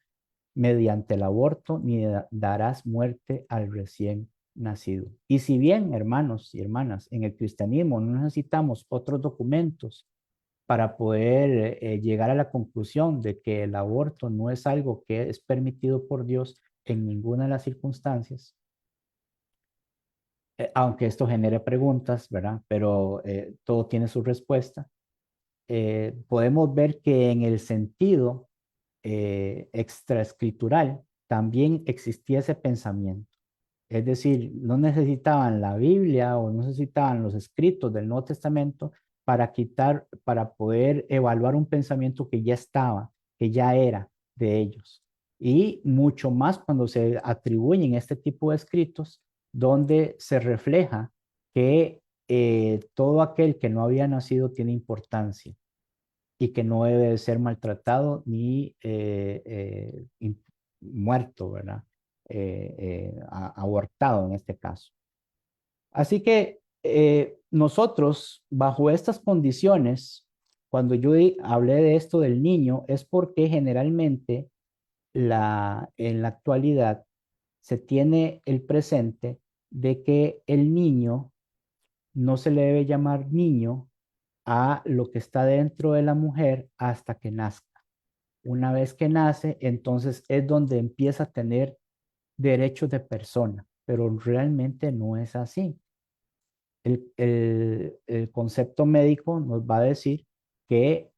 mediante el aborto, ni darás muerte al recién nacido. Y si bien, hermanos y hermanas, en el cristianismo no necesitamos otros documentos para poder llegar a la conclusión de que el aborto no es algo que es permitido por Dios en ninguna de las circunstancias, aunque esto genere preguntas, ¿verdad? Pero todo tiene su respuesta. Podemos ver que en el sentido extraescritural también existía ese pensamiento. Es decir, no necesitaban la Biblia o no necesitaban los escritos del Nuevo Testamento para poder evaluar un pensamiento que ya estaba, que ya era de ellos. Y mucho más cuando se atribuyen este tipo de escritos donde se refleja que todo aquel que no había nacido tiene importancia y que no debe ser maltratado ni muerto, ¿verdad? Abortado en este caso. Así que nosotros, bajo estas condiciones, cuando yo hablé de esto del niño, es porque generalmente en la actualidad se tiene el presente de que el niño no se le debe llamar niño a lo que está dentro de la mujer hasta que nazca. Una vez que nace, entonces es donde empieza a tener derechos de persona, pero realmente no es así. El concepto médico nos va a decir que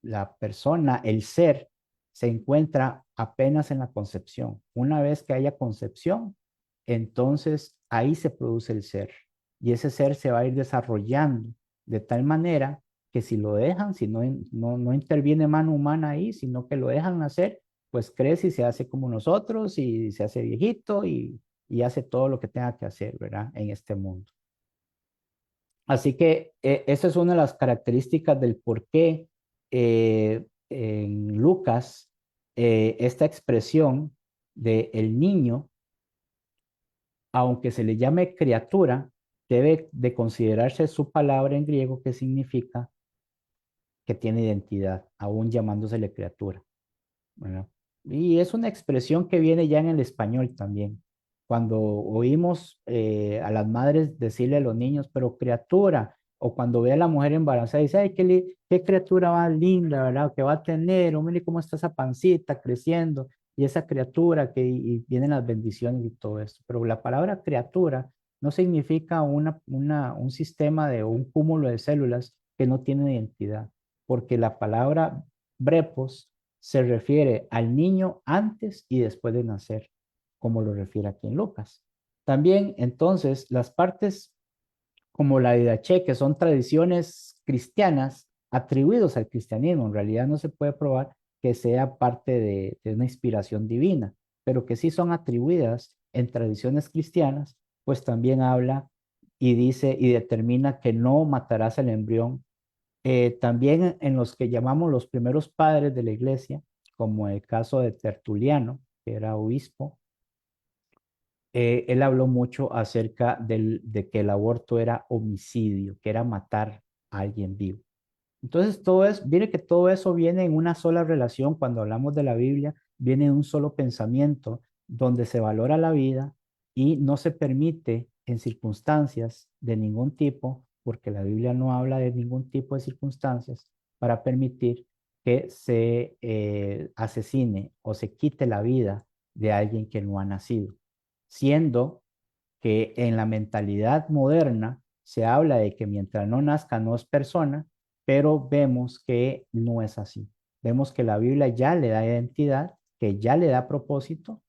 la persona, el ser, se encuentra apenas en la concepción. Una vez que haya concepción, entonces ahí se produce el ser. Y ese ser se va a ir desarrollando de tal manera que si lo dejan, si no interviene mano humana ahí, sino que lo dejan nacer, pues crece y se hace como nosotros y se hace viejito y hace todo lo que tenga que hacer, ¿verdad? En este mundo. Así que esa es una de las características del por qué en Lucas esta expresión de el niño, aunque se le llame criatura, debe de considerarse su palabra en griego que significa que tiene identidad, aún llamándosele criatura, ¿verdad? Y es una expresión que viene ya en el español también. Cuando oímos a las madres decirle a los niños, pero criatura, o cuando ve a la mujer embarazada, dice, ay, qué criatura más linda, ¿verdad? Que va a tener, o mire cómo está esa pancita creciendo, y esa criatura y vienen las bendiciones y todo esto. Pero la palabra criatura no significa un sistema de un cúmulo de células que no tiene identidad, porque la palabra brepos se refiere al niño antes y después de nacer, como lo refiere aquí en Lucas. También, entonces, las partes como la Didache, que son tradiciones cristianas atribuidos al cristianismo, en realidad no se puede probar que sea parte de una inspiración divina, pero que sí son atribuidas en tradiciones cristianas, pues también habla y dice y determina que no matarás al embrión. También en los que llamamos los primeros padres de la iglesia, como el caso de Tertuliano, que era obispo, él habló mucho acerca de que el aborto era homicidio, que era matar a alguien vivo. Entonces, mire que todo eso viene en una sola relación. Cuando hablamos de la Biblia, viene en un solo pensamiento donde se valora la vida y no se permite en circunstancias de ningún tipo, porque la Biblia no habla de ningún tipo de circunstancias, para permitir que se asesine o se quite la vida de alguien que no ha nacido, siendo que en la mentalidad moderna se habla de que mientras no nazca no es persona, pero vemos que no es así. Vemos que la Biblia ya le da identidad, que ya le da propósito,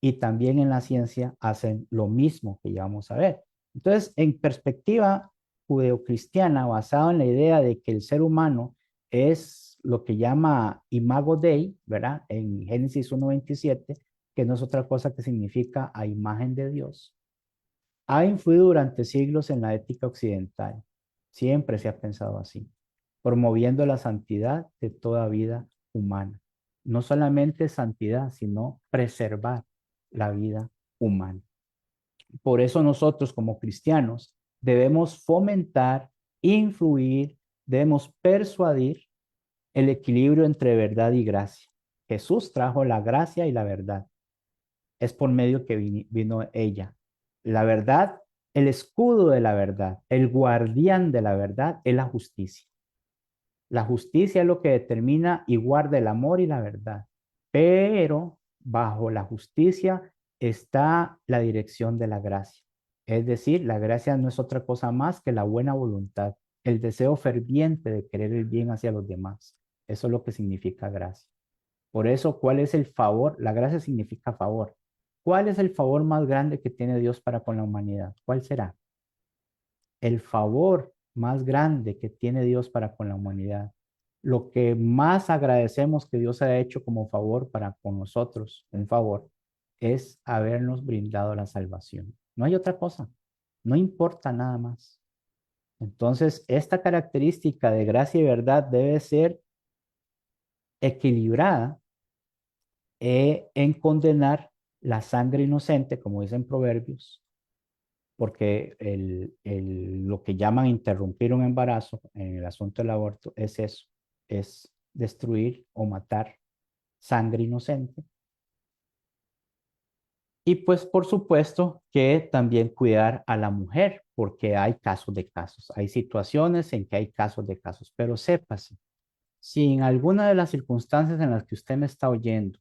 y también en la ciencia hacen lo mismo que ya vamos a ver. Entonces, en perspectiva judeocristiana, basado en la idea de que el ser humano es lo que llama imago Dei, ¿verdad? En Génesis 1:27, que no es otra cosa que significa a imagen de Dios, ha influido durante siglos en la ética occidental. Siempre se ha pensado así, promoviendo la santidad de toda vida humana. No solamente santidad, sino preservar la vida humana. Por eso nosotros como cristianos debemos fomentar, influir, debemos persuadir el equilibrio entre verdad y gracia. Jesús trajo la gracia y la verdad. Es por medio que vino ella. La verdad, el escudo de la verdad, el guardián de la verdad es la justicia. La justicia es lo que determina y guarda el amor y la verdad. Pero bajo la justicia está la dirección de la gracia. Es decir, la gracia no es otra cosa más que la buena voluntad, el deseo ferviente de querer el bien hacia los demás. Eso es lo que significa gracia. Por eso, ¿cuál es el favor? La gracia significa favor. ¿Cuál es el favor más grande que tiene Dios para con la humanidad? ¿Cuál será? El favor más grande que tiene Dios para con la humanidad. Lo que más agradecemos que Dios ha hecho como favor para con nosotros, un favor, es habernos brindado la salvación. No hay otra cosa. No importa nada más. Entonces, esta característica de gracia y verdad debe ser equilibrada en condenar la sangre inocente, como dicen Proverbios, porque lo que llaman interrumpir un embarazo en el asunto del aborto es eso, es destruir o matar sangre inocente. Y pues por supuesto que también cuidar a la mujer, porque hay casos de casos, hay situaciones en que hay casos de casos, pero sépase, si en alguna de las circunstancias en las que usted me está oyendo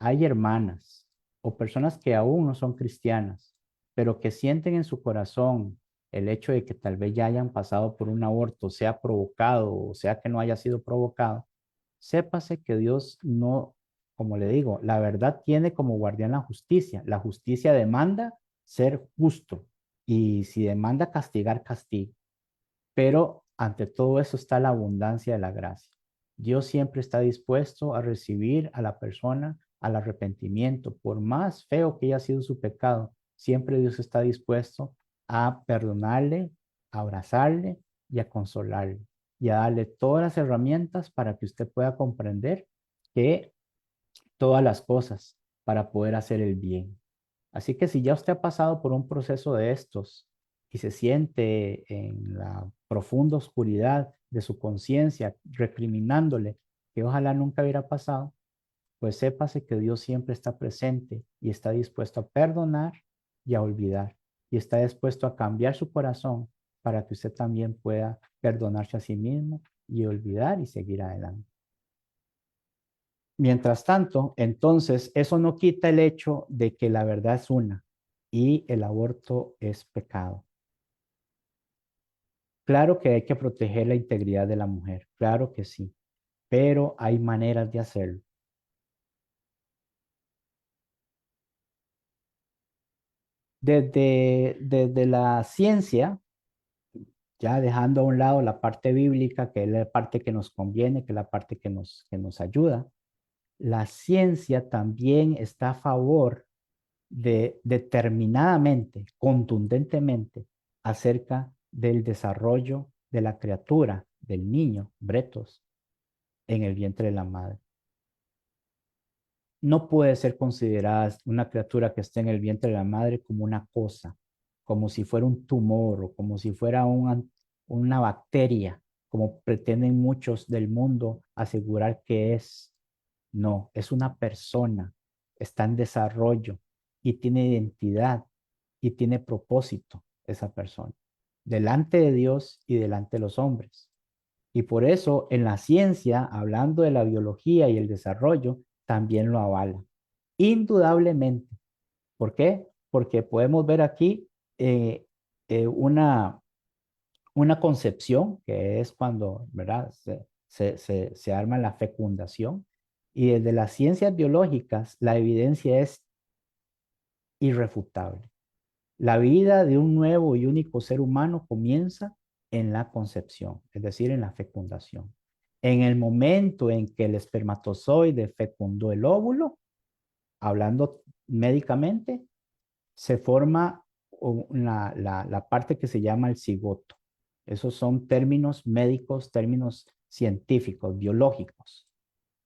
hay hermanas o personas que aún no son cristianas, pero que sienten en su corazón el hecho de que tal vez ya hayan pasado por un aborto, sea provocado o sea que no haya sido provocado, sépase que Dios no, como le digo, la verdad tiene como guardián la justicia. La justicia demanda ser justo y si demanda castigar, castiga. Pero ante todo eso está la abundancia de la gracia. Dios siempre está dispuesto a recibir a la persona al arrepentimiento, por más feo que haya sido su pecado, siempre Dios está dispuesto a perdonarle, a abrazarle y a consolarle y a darle todas las herramientas para que usted pueda comprender que todas las cosas para poder hacer el bien. Así que si ya usted ha pasado por un proceso de estos y se siente en la profunda oscuridad de su conciencia recriminándole que ojalá nunca hubiera pasado, pues sépase que Dios siempre está presente y está dispuesto a perdonar y a olvidar y está dispuesto a cambiar su corazón para que usted también pueda perdonarse a sí mismo y olvidar y seguir adelante. Mientras tanto, entonces, eso no quita el hecho de que la verdad es una y el aborto es pecado. Claro que hay que proteger la integridad de la mujer, claro que sí, pero hay maneras de hacerlo. Desde la ciencia, ya dejando a un lado la parte bíblica, que es la parte que nos conviene, que es la parte que nos ayuda, la ciencia también está a favor de determinadamente, contundentemente, acerca del desarrollo de la criatura, del niño, bretos, en el vientre de la madre. No puede ser considerada una criatura que esté en el vientre de la madre como una cosa, como si fuera un tumor o como si fuera una bacteria, como pretenden muchos del mundo asegurar que es. No, es una persona, está en desarrollo y tiene identidad y tiene propósito esa persona, delante de Dios y delante de los hombres. Y por eso en la ciencia, hablando de la biología y el desarrollo, también lo avala. Indudablemente. ¿Por qué? Porque podemos ver aquí eh, eh, una, una concepción, que es cuando, ¿verdad? Se arma la fecundación. Y desde las ciencias biológicas, la evidencia es irrefutable. La vida de un nuevo y único ser humano comienza en la concepción, es decir, en la fecundación. En el momento en que el espermatozoide fecundó el óvulo, hablando médicamente, se forma la parte que se llama el cigoto. Esos son términos médicos, términos científicos, biológicos.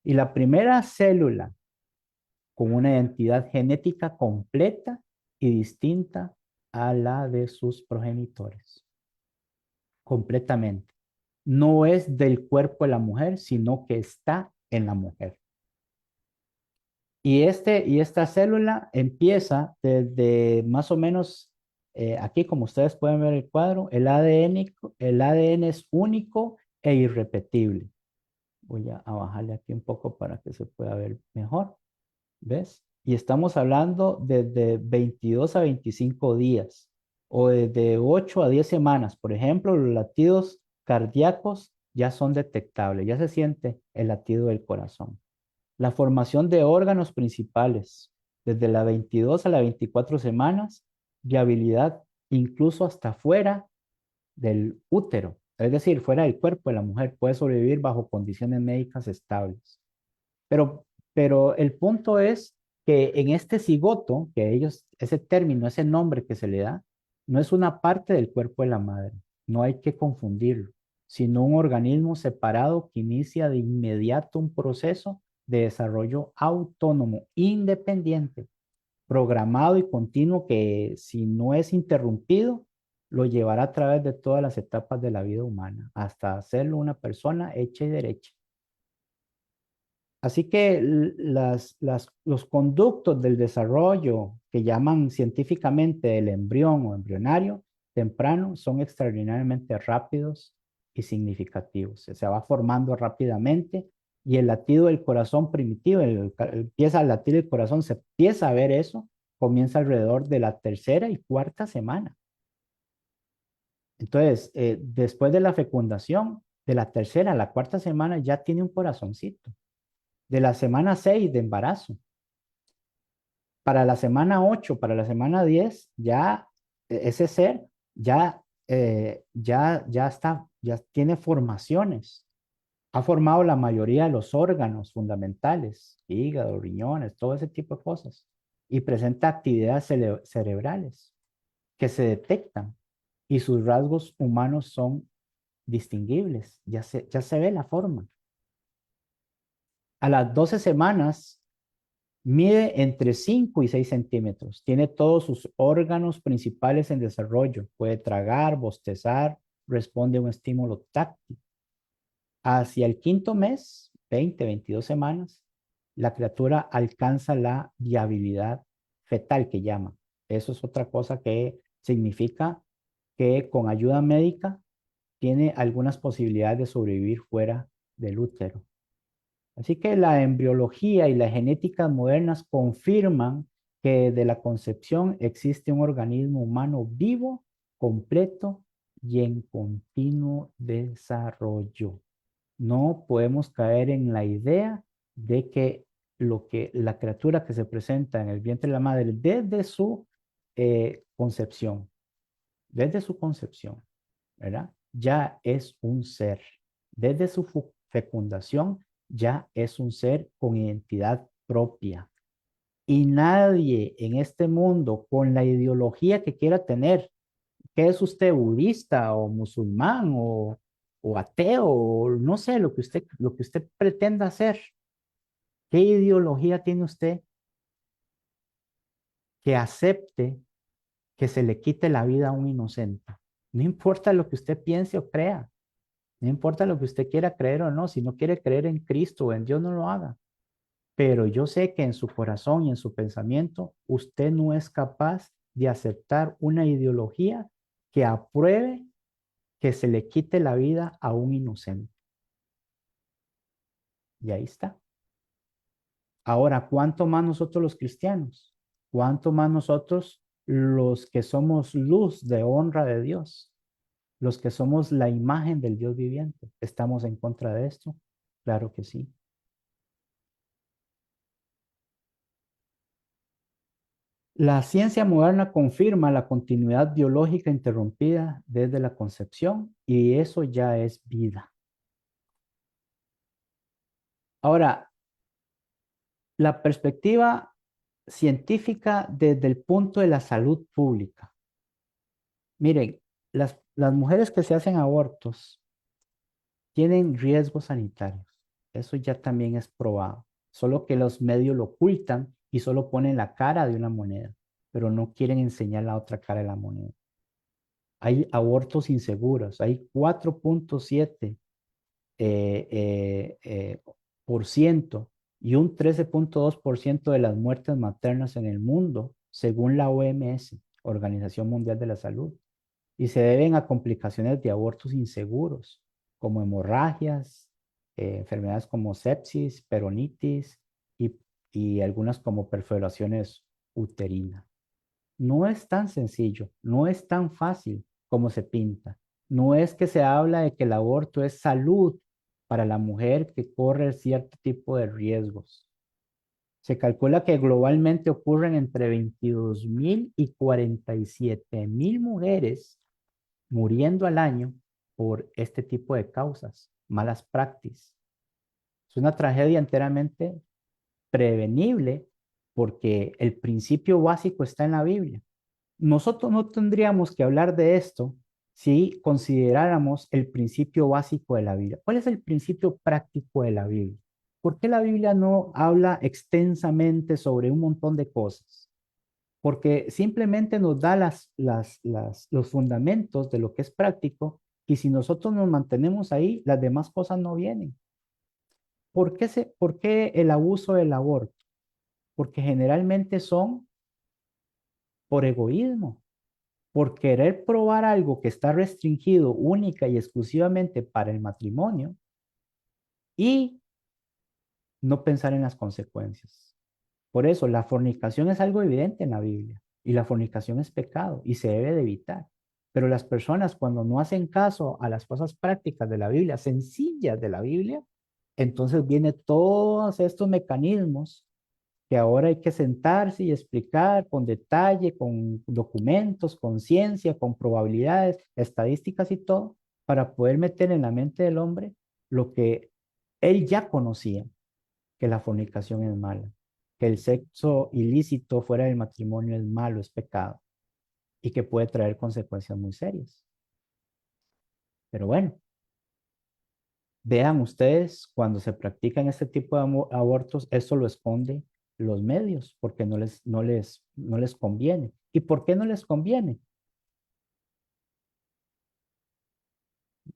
Y la primera célula con una identidad genética completa y distinta a la de sus progenitores. Completamente. No es del cuerpo de la mujer, sino que está en la mujer. Y esta célula empieza desde más o menos aquí, como ustedes pueden ver el cuadro, el ADN es único e irrepetible. Voy a bajarle aquí un poco para que se pueda ver mejor. ¿Ves? Y estamos hablando desde 22 a 25 días o desde 8 a 10 semanas. Por ejemplo, los latidos cardíacos ya son detectables, ya se siente el latido del corazón. La formación de órganos principales, desde las 22 a las 24 semanas, viabilidad incluso hasta fuera del útero, es decir, fuera del cuerpo de la mujer, puede sobrevivir bajo condiciones médicas estables. Pero, pero el punto es que en este cigoto, que ellos, ese término, ese nombre que se le da, no es una parte del cuerpo de la madre, no hay que confundirlo, sino un organismo separado que inicia de inmediato un proceso de desarrollo autónomo, independiente, programado y continuo que si no es interrumpido, lo llevará a través de todas las etapas de la vida humana, hasta hacerlo una persona hecha y derecha. Así que los conductos del desarrollo que llaman científicamente el embrión o embrionario temprano son extraordinariamente rápidos y significativos. Se va formando rápidamente y el latido del corazón primitivo, empieza a latir el corazón, se empieza a ver eso, comienza alrededor de la tercera y cuarta semana. Entonces, después de la fecundación, de la tercera a la cuarta semana ya tiene un corazoncito. De la semana 6 de embarazo. Para la semana 8, para la semana 10, ya ese ser ya está, ya tiene formaciones. Ha formado la mayoría de los órganos fundamentales, hígado, riñones, todo ese tipo de cosas. Y presenta actividades cerebrales que se detectan y sus rasgos humanos son distinguibles. Ya se ve la forma. A las 12 semanas mide entre 5 y 6 centímetros. Tiene todos sus órganos principales en desarrollo. Puede tragar, bostezar, responde a un estímulo táctil. Hacia el quinto mes, 20, 22 semanas, la criatura alcanza la viabilidad fetal que llama. Eso es otra cosa que significa que con ayuda médica tiene algunas posibilidades de sobrevivir fuera del útero. Así que la embriología y las genéticas modernas confirman que de la concepción existe un organismo humano vivo, completo y en continuo desarrollo. No podemos caer en la idea de que la criatura que se presenta en el vientre de la madre desde su concepción, ¿verdad? Ya es un ser. Desde su fecundación ya es un ser con identidad propia. Y nadie en este mundo con la ideología que quiera tener, que es usted budista o musulmán o ateo, o no sé, lo que usted pretenda hacer, ¿qué ideología tiene usted que acepte que se le quite la vida a un inocente? No importa lo que usted piense o crea. No importa lo que usted quiera creer o no, si no quiere creer en Cristo o en Dios, no lo haga. Pero yo sé que en su corazón y en su pensamiento, usted no es capaz de aceptar una ideología que apruebe que se le quite la vida a un inocente. Y ahí está. Ahora, ¿cuánto más nosotros los cristianos? ¿Cuánto más nosotros los que somos luz de honra de Dios? Los que somos la imagen del Dios viviente. ¿Estamos en contra de esto? Claro que sí. La ciencia moderna confirma la continuidad biológica interrumpida desde la concepción y eso ya es vida. Ahora, la perspectiva científica desde el punto de la salud pública. Miren, las mujeres que se hacen abortos tienen riesgos sanitarios. Eso ya también es probado. Solo que los medios lo ocultan y solo ponen la cara de una moneda, pero no quieren enseñar la otra cara de la moneda. Hay abortos inseguros, hay 4.7 por ciento y un 13.2% de las muertes maternas en el mundo, según la OMS, Organización Mundial de la Salud, y se deben a complicaciones de abortos inseguros, como hemorragias, enfermedades como sepsis, peronitis y algunas como perforaciones uterinas. No es tan sencillo, no es tan fácil como se pinta. No es que se habla de que el aborto es salud para la mujer que corre cierto tipo de riesgos. Se calcula que globalmente ocurren entre 22,000 y 47,000 mujeres muriendo al año por este tipo de causas, malas prácticas. Es una tragedia enteramente prevenible porque el principio básico está en la Biblia. Nosotros no tendríamos que hablar de esto si consideráramos el principio básico de la Biblia. ¿Cuál es el principio práctico de la Biblia? ¿Por qué la Biblia no habla extensamente sobre un montón de cosas? Porque simplemente nos da los fundamentos de lo que es práctico y si nosotros nos mantenemos ahí, las demás cosas no vienen. ¿Por qué el abuso del aborto? Porque generalmente son por egoísmo, por querer probar algo que está restringido única y exclusivamente para el matrimonio y no pensar en las consecuencias. Por eso, la fornicación es algo evidente en la Biblia y la fornicación es pecado y se debe de evitar. Pero las personas cuando no hacen caso a las cosas prácticas de la Biblia, sencillas de la Biblia, entonces vienen todos estos mecanismos que ahora hay que sentarse y explicar con detalle, con documentos, con ciencia, con probabilidades, estadísticas y todo, para poder meter en la mente del hombre lo que él ya conocía, que la fornicación es mala, que el sexo ilícito fuera del matrimonio es malo, es pecado y que puede traer consecuencias muy serias. Pero bueno, vean ustedes, cuando se practican este tipo de abortos, eso lo esconde los medios porque no les conviene. ¿Y por qué no les conviene?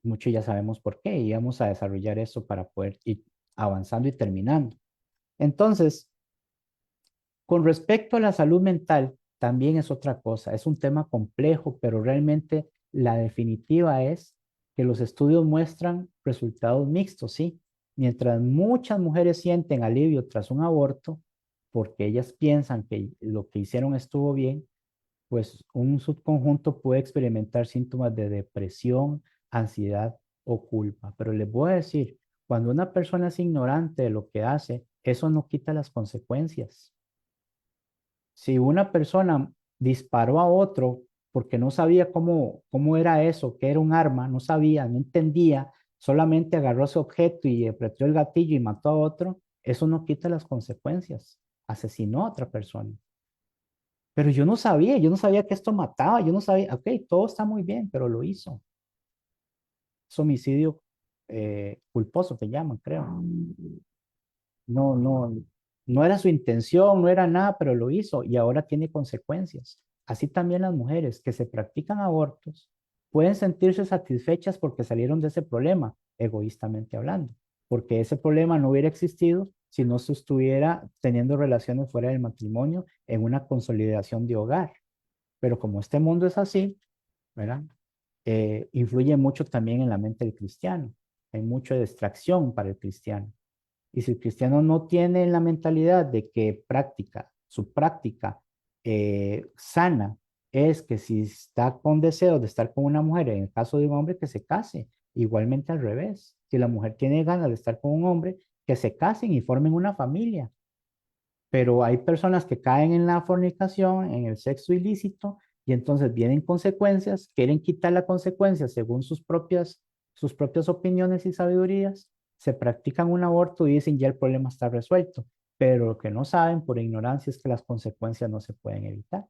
Muchos ya sabemos por qué y vamos a desarrollar eso para poder ir avanzando y terminando. Entonces, con respecto a la salud mental, también es otra cosa, es un tema complejo, pero realmente la definitiva es que los estudios muestran resultados mixtos, ¿sí? Mientras muchas mujeres sienten alivio tras un aborto, porque ellas piensan que lo que hicieron estuvo bien, pues un subconjunto puede experimentar síntomas de depresión, ansiedad o culpa. Pero les voy a decir, cuando una persona es ignorante de lo que hace, eso no quita las consecuencias. Si una persona disparó a otro porque no sabía cómo era eso, que era un arma, no sabía, no entendía, solamente agarró ese objeto y apretó el gatillo y mató a otro, eso no quita las consecuencias. Asesinó a otra persona. Pero yo no sabía que esto mataba, yo no sabía, ok, todo está muy bien, pero lo hizo. Es homicidio culposo que llaman, creo. No, no, no era su intención, no era nada, pero lo hizo y ahora tiene consecuencias. Así también las mujeres que se practican abortos pueden sentirse satisfechas porque salieron de ese problema, egoístamente hablando, porque ese problema no hubiera existido si no se estuviera teniendo relaciones fuera del matrimonio en una consolidación de hogar. Pero como este mundo es así, ¿verdad? Influye mucho también en la mente del cristiano. Hay mucha distracción para el cristiano. Y si el cristiano no tiene la mentalidad de que su práctica sana es que si está con deseo de estar con una mujer, en el caso de un hombre, que se case. Igualmente al revés. Si la mujer tiene ganas de estar con un hombre, que se casen y formen una familia. Pero hay personas que caen en la fornicación, en el sexo ilícito, y entonces vienen consecuencias, quieren quitar la consecuencia según sus propias opiniones y sabidurías, se practican un aborto y dicen ya el problema está resuelto, pero lo que no saben por ignorancia es que las consecuencias no se pueden evitar.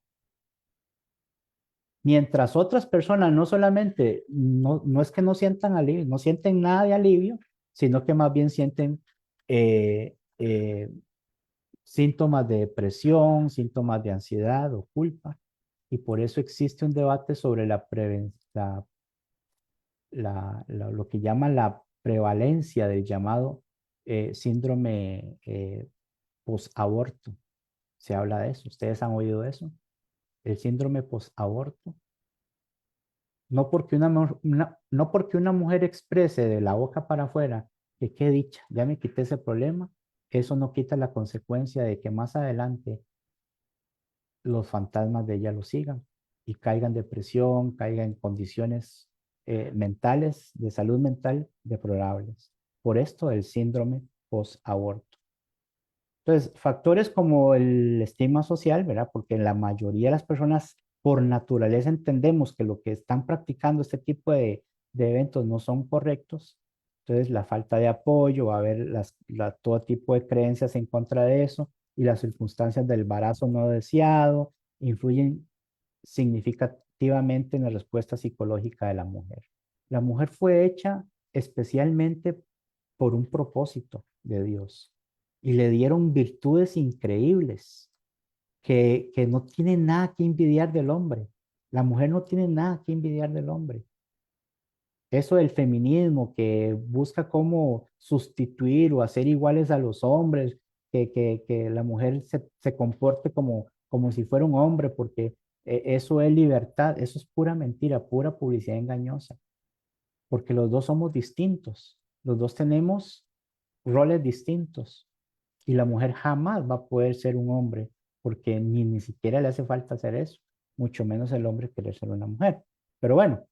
Mientras otras personas no solamente, no es que no sientan alivio, no sienten nada de alivio, sino que más bien sienten eh, eh, síntomas de depresión, síntomas de ansiedad o culpa. Y por eso existe un debate sobre lo que llaman la prevalencia del llamado síndrome post-aborto. Se habla de eso. ¿Ustedes han oído eso? El síndrome post-aborto. No porque una mujer exprese de la boca para afuera que qué dicha, ya me quité ese problema, eso no quita la consecuencia de que más adelante los fantasmas de ella lo sigan y caigan en depresión, caigan en condiciones mentales, de salud mental deplorables. Por esto el síndrome post-aborto. Entonces, factores como el estigma social, ¿verdad? Porque la mayoría de las personas por naturaleza entendemos que lo que están practicando este tipo de eventos no son correctos. Entonces, la falta de apoyo, va a haber todo tipo de creencias en contra de eso y las circunstancias del embarazo no deseado influyen significativamente en la respuesta psicológica de la mujer. La mujer fue hecha especialmente por un propósito de Dios y le dieron virtudes increíbles que no tienen nada que envidiar del hombre. La mujer no tiene nada que envidiar del hombre. eso del feminismo que busca cómo sustituir o hacer iguales a los hombres, que la mujer se comporte como si fuera un hombre, porque eso es libertad, eso es pura mentira, pura publicidad engañosa, porque los dos somos distintos, los dos tenemos roles distintos y la mujer jamás va a poder ser un hombre, porque ni siquiera le hace falta hacer eso, mucho menos el hombre querer ser una mujer. Pero bueno,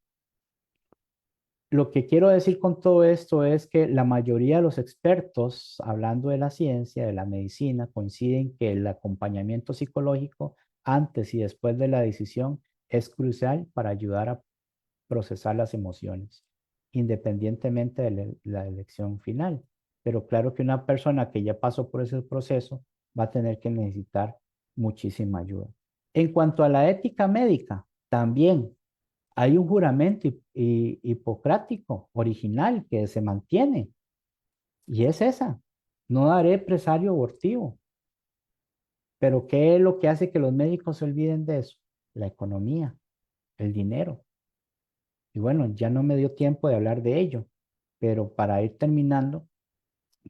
lo que quiero decir con todo esto es que la mayoría de los expertos, hablando de la ciencia, de la medicina, coinciden que el acompañamiento psicológico antes y después de la decisión es crucial para ayudar a procesar las emociones, independientemente de la elección final. Pero claro que una persona que ya pasó por ese proceso va a tener que necesitar muchísima ayuda. En cuanto a la ética médica, también hay un juramento hipocrático original que se mantiene y es esa, no daré presario abortivo. Pero ¿qué es lo que hace que los médicos se olviden de eso? La economía, el dinero. Y bueno, ya no me dio tiempo de hablar de ello, pero para ir terminando,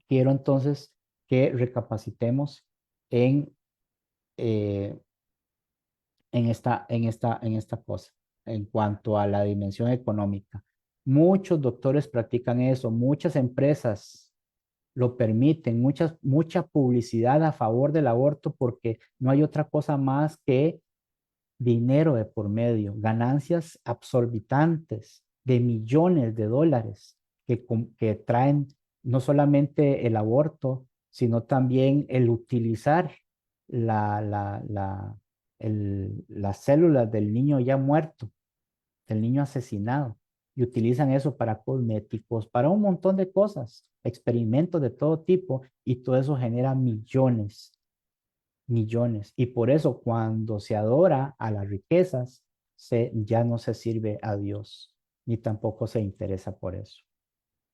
quiero entonces que recapacitemos en, eh, en esta cosa, en cuanto a la dimensión económica. Muchos doctores practican eso, muchas empresas lo permiten, mucha publicidad a favor del aborto porque no hay otra cosa más que dinero de por medio, ganancias absorbitantes de millones de dólares que traen no solamente el aborto, sino también el utilizar la, la, la, las células del niño ya muerto, del niño asesinado, y utilizan eso para cosméticos, para un montón de cosas, experimentos de todo tipo, y todo eso genera millones, millones. Y por eso cuando se adora a las riquezas, ya no se sirve a Dios, ni tampoco se interesa por eso.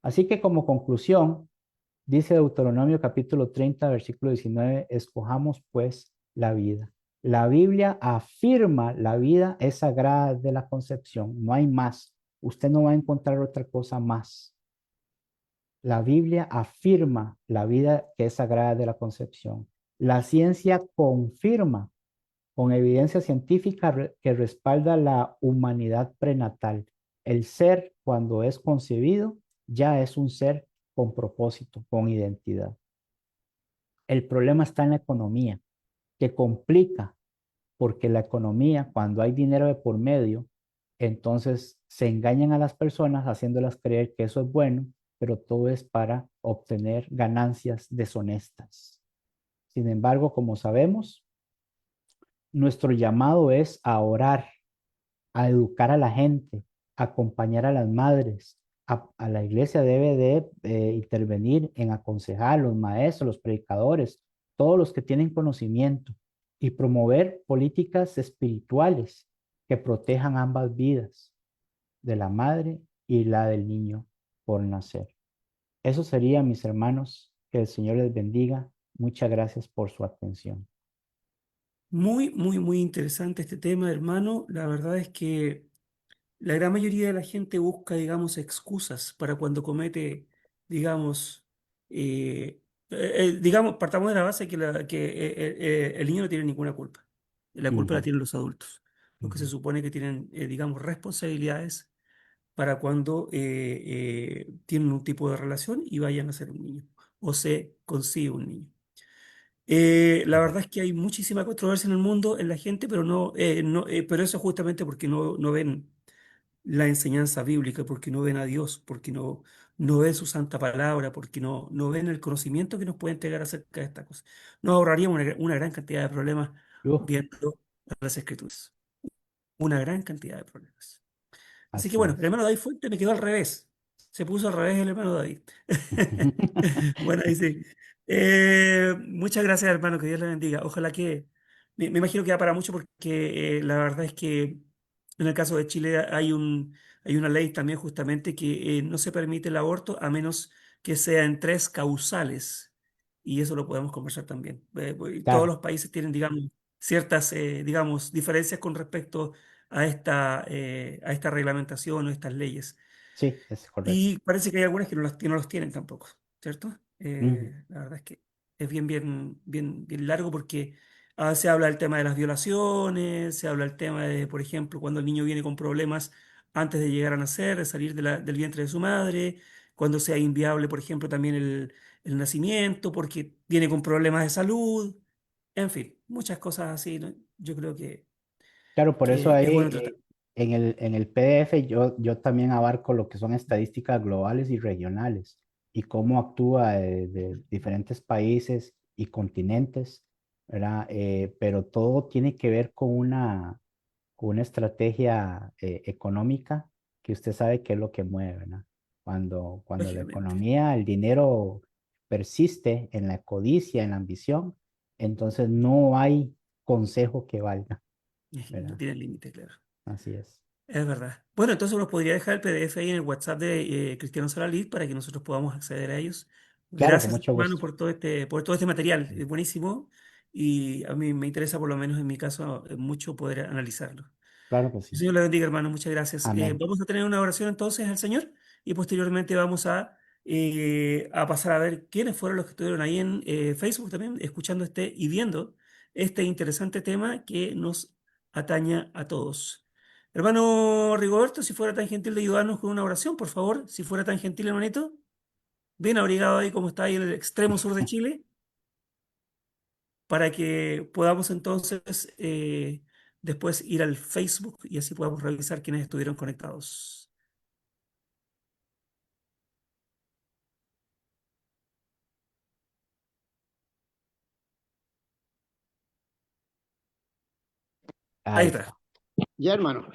Así que como conclusión, dice Deuteronomio capítulo 30, versículo 19, escojamos pues la vida. La Biblia afirma la vida es sagrada de la concepción, no hay más. Usted no va a encontrar otra cosa más. La Biblia afirma la vida que es sagrada de la concepción. La ciencia confirma con evidencia científica que respalda la humanidad prenatal. El ser, cuando es concebido, ya es un ser con propósito, con identidad. El problema está en la economía, que complica, porque la economía, cuando hay dinero de por medio, entonces se engañan a las personas haciéndolas creer que eso es bueno, pero todo es para obtener ganancias deshonestas. Sin embargo, como sabemos, nuestro llamado es a orar, a educar a la gente, a acompañar a las madres. A la iglesia debe de intervenir en aconsejar a los maestros, los predicadores, todos los que tienen conocimiento y promover políticas espirituales que protejan ambas vidas, de la madre y la del niño por nacer. Eso sería, mis hermanos, que el Señor les bendiga. Muchas gracias por su atención. Muy, muy, muy interesante este tema, hermano. La verdad es que la gran mayoría de la gente busca, digamos, excusas para cuando comete, digamos, digamos, partamos de la base que el niño no tiene ninguna culpa. La culpa la Ujú, tienen los adultos, los que se ujú. supone que tienen, digamos, responsabilidades para cuando tienen un tipo de relación y vayan a ser un niño o se consigue un niño. La verdad es que hay muchísima controversia en el mundo, en la gente, pero pero eso justamente porque no ven la enseñanza bíblica, porque no ven a Dios, porque no ven su santa palabra, porque no ven el conocimiento que nos puede entregar acerca de esta cosa. Nos ahorraríamos una gran cantidad de problemas Uh, viendo las escrituras. Una gran cantidad de problemas. Así que Así bueno, el es. hermano David Fuente me quedó al revés. Se puso al revés el hermano David. Bueno, ahí sí. Muchas gracias, hermano, que Dios le bendiga. Ojalá que, me imagino que da para mucho porque la verdad es que en el caso de Chile hay una ley también justamente que no se permite el aborto a menos que sea en tres causales. Y eso lo podemos conversar también. Todos Claro, los países tienen, digamos, ciertas, digamos, diferencias con respecto a esta reglamentación o estas leyes. Sí, es correcto. Y parece que hay algunas que no los tienen tampoco, ¿cierto? Ujú. La verdad es que es bien largo porque se habla del tema de las violaciones, se habla del tema de, por ejemplo, cuando el niño viene con problemas antes de llegar a nacer, de salir del vientre de su madre, cuando sea inviable, por ejemplo, también el nacimiento, porque viene con problemas de salud, en fin, muchas cosas así, ¿no? Yo creo Claro, por eso que ahí es bueno tratar. en el PDF yo también abarco lo que son estadísticas globales y regionales y cómo actúa de diferentes países y continentes, ¿verdad? Pero todo tiene que ver con una estrategia económica que usted sabe que es lo que mueve, ¿verdad? Cuando la Lógicamente. economía, el dinero persiste en la codicia, en la ambición, entonces no hay consejo que valga, No ¿verdad? tiene límite, claro. Así es. Es verdad. Bueno, entonces nos podría dejar el PDF ahí en el WhatsApp de Cristiano Salalid para que nosotros podamos acceder a ellos. Claro, con Gracias, mucho hermano, gusto. por todo este material. Es buenísimo y a mí me interesa, por lo menos en mi caso, mucho poder analizarlo. Claro que El sí. Señor le bendiga, hermano. Muchas gracias. Amén. Vamos a tener una oración entonces al Señor y posteriormente vamos a pasar a ver quiénes fueron los que estuvieron ahí en Facebook también, escuchando y viendo este interesante tema que nos ataña a todos. Hermano Rigoberto, si fuera tan gentil de ayudarnos con una oración, por favor, si fuera tan gentil, hermanito. Bien abrigado ahí como está ahí en el extremo sur de Chile, para que podamos entonces después ir al Facebook y así podamos revisar quiénes estuvieron conectados. Ahí Ahí está. está. Ya, hermano,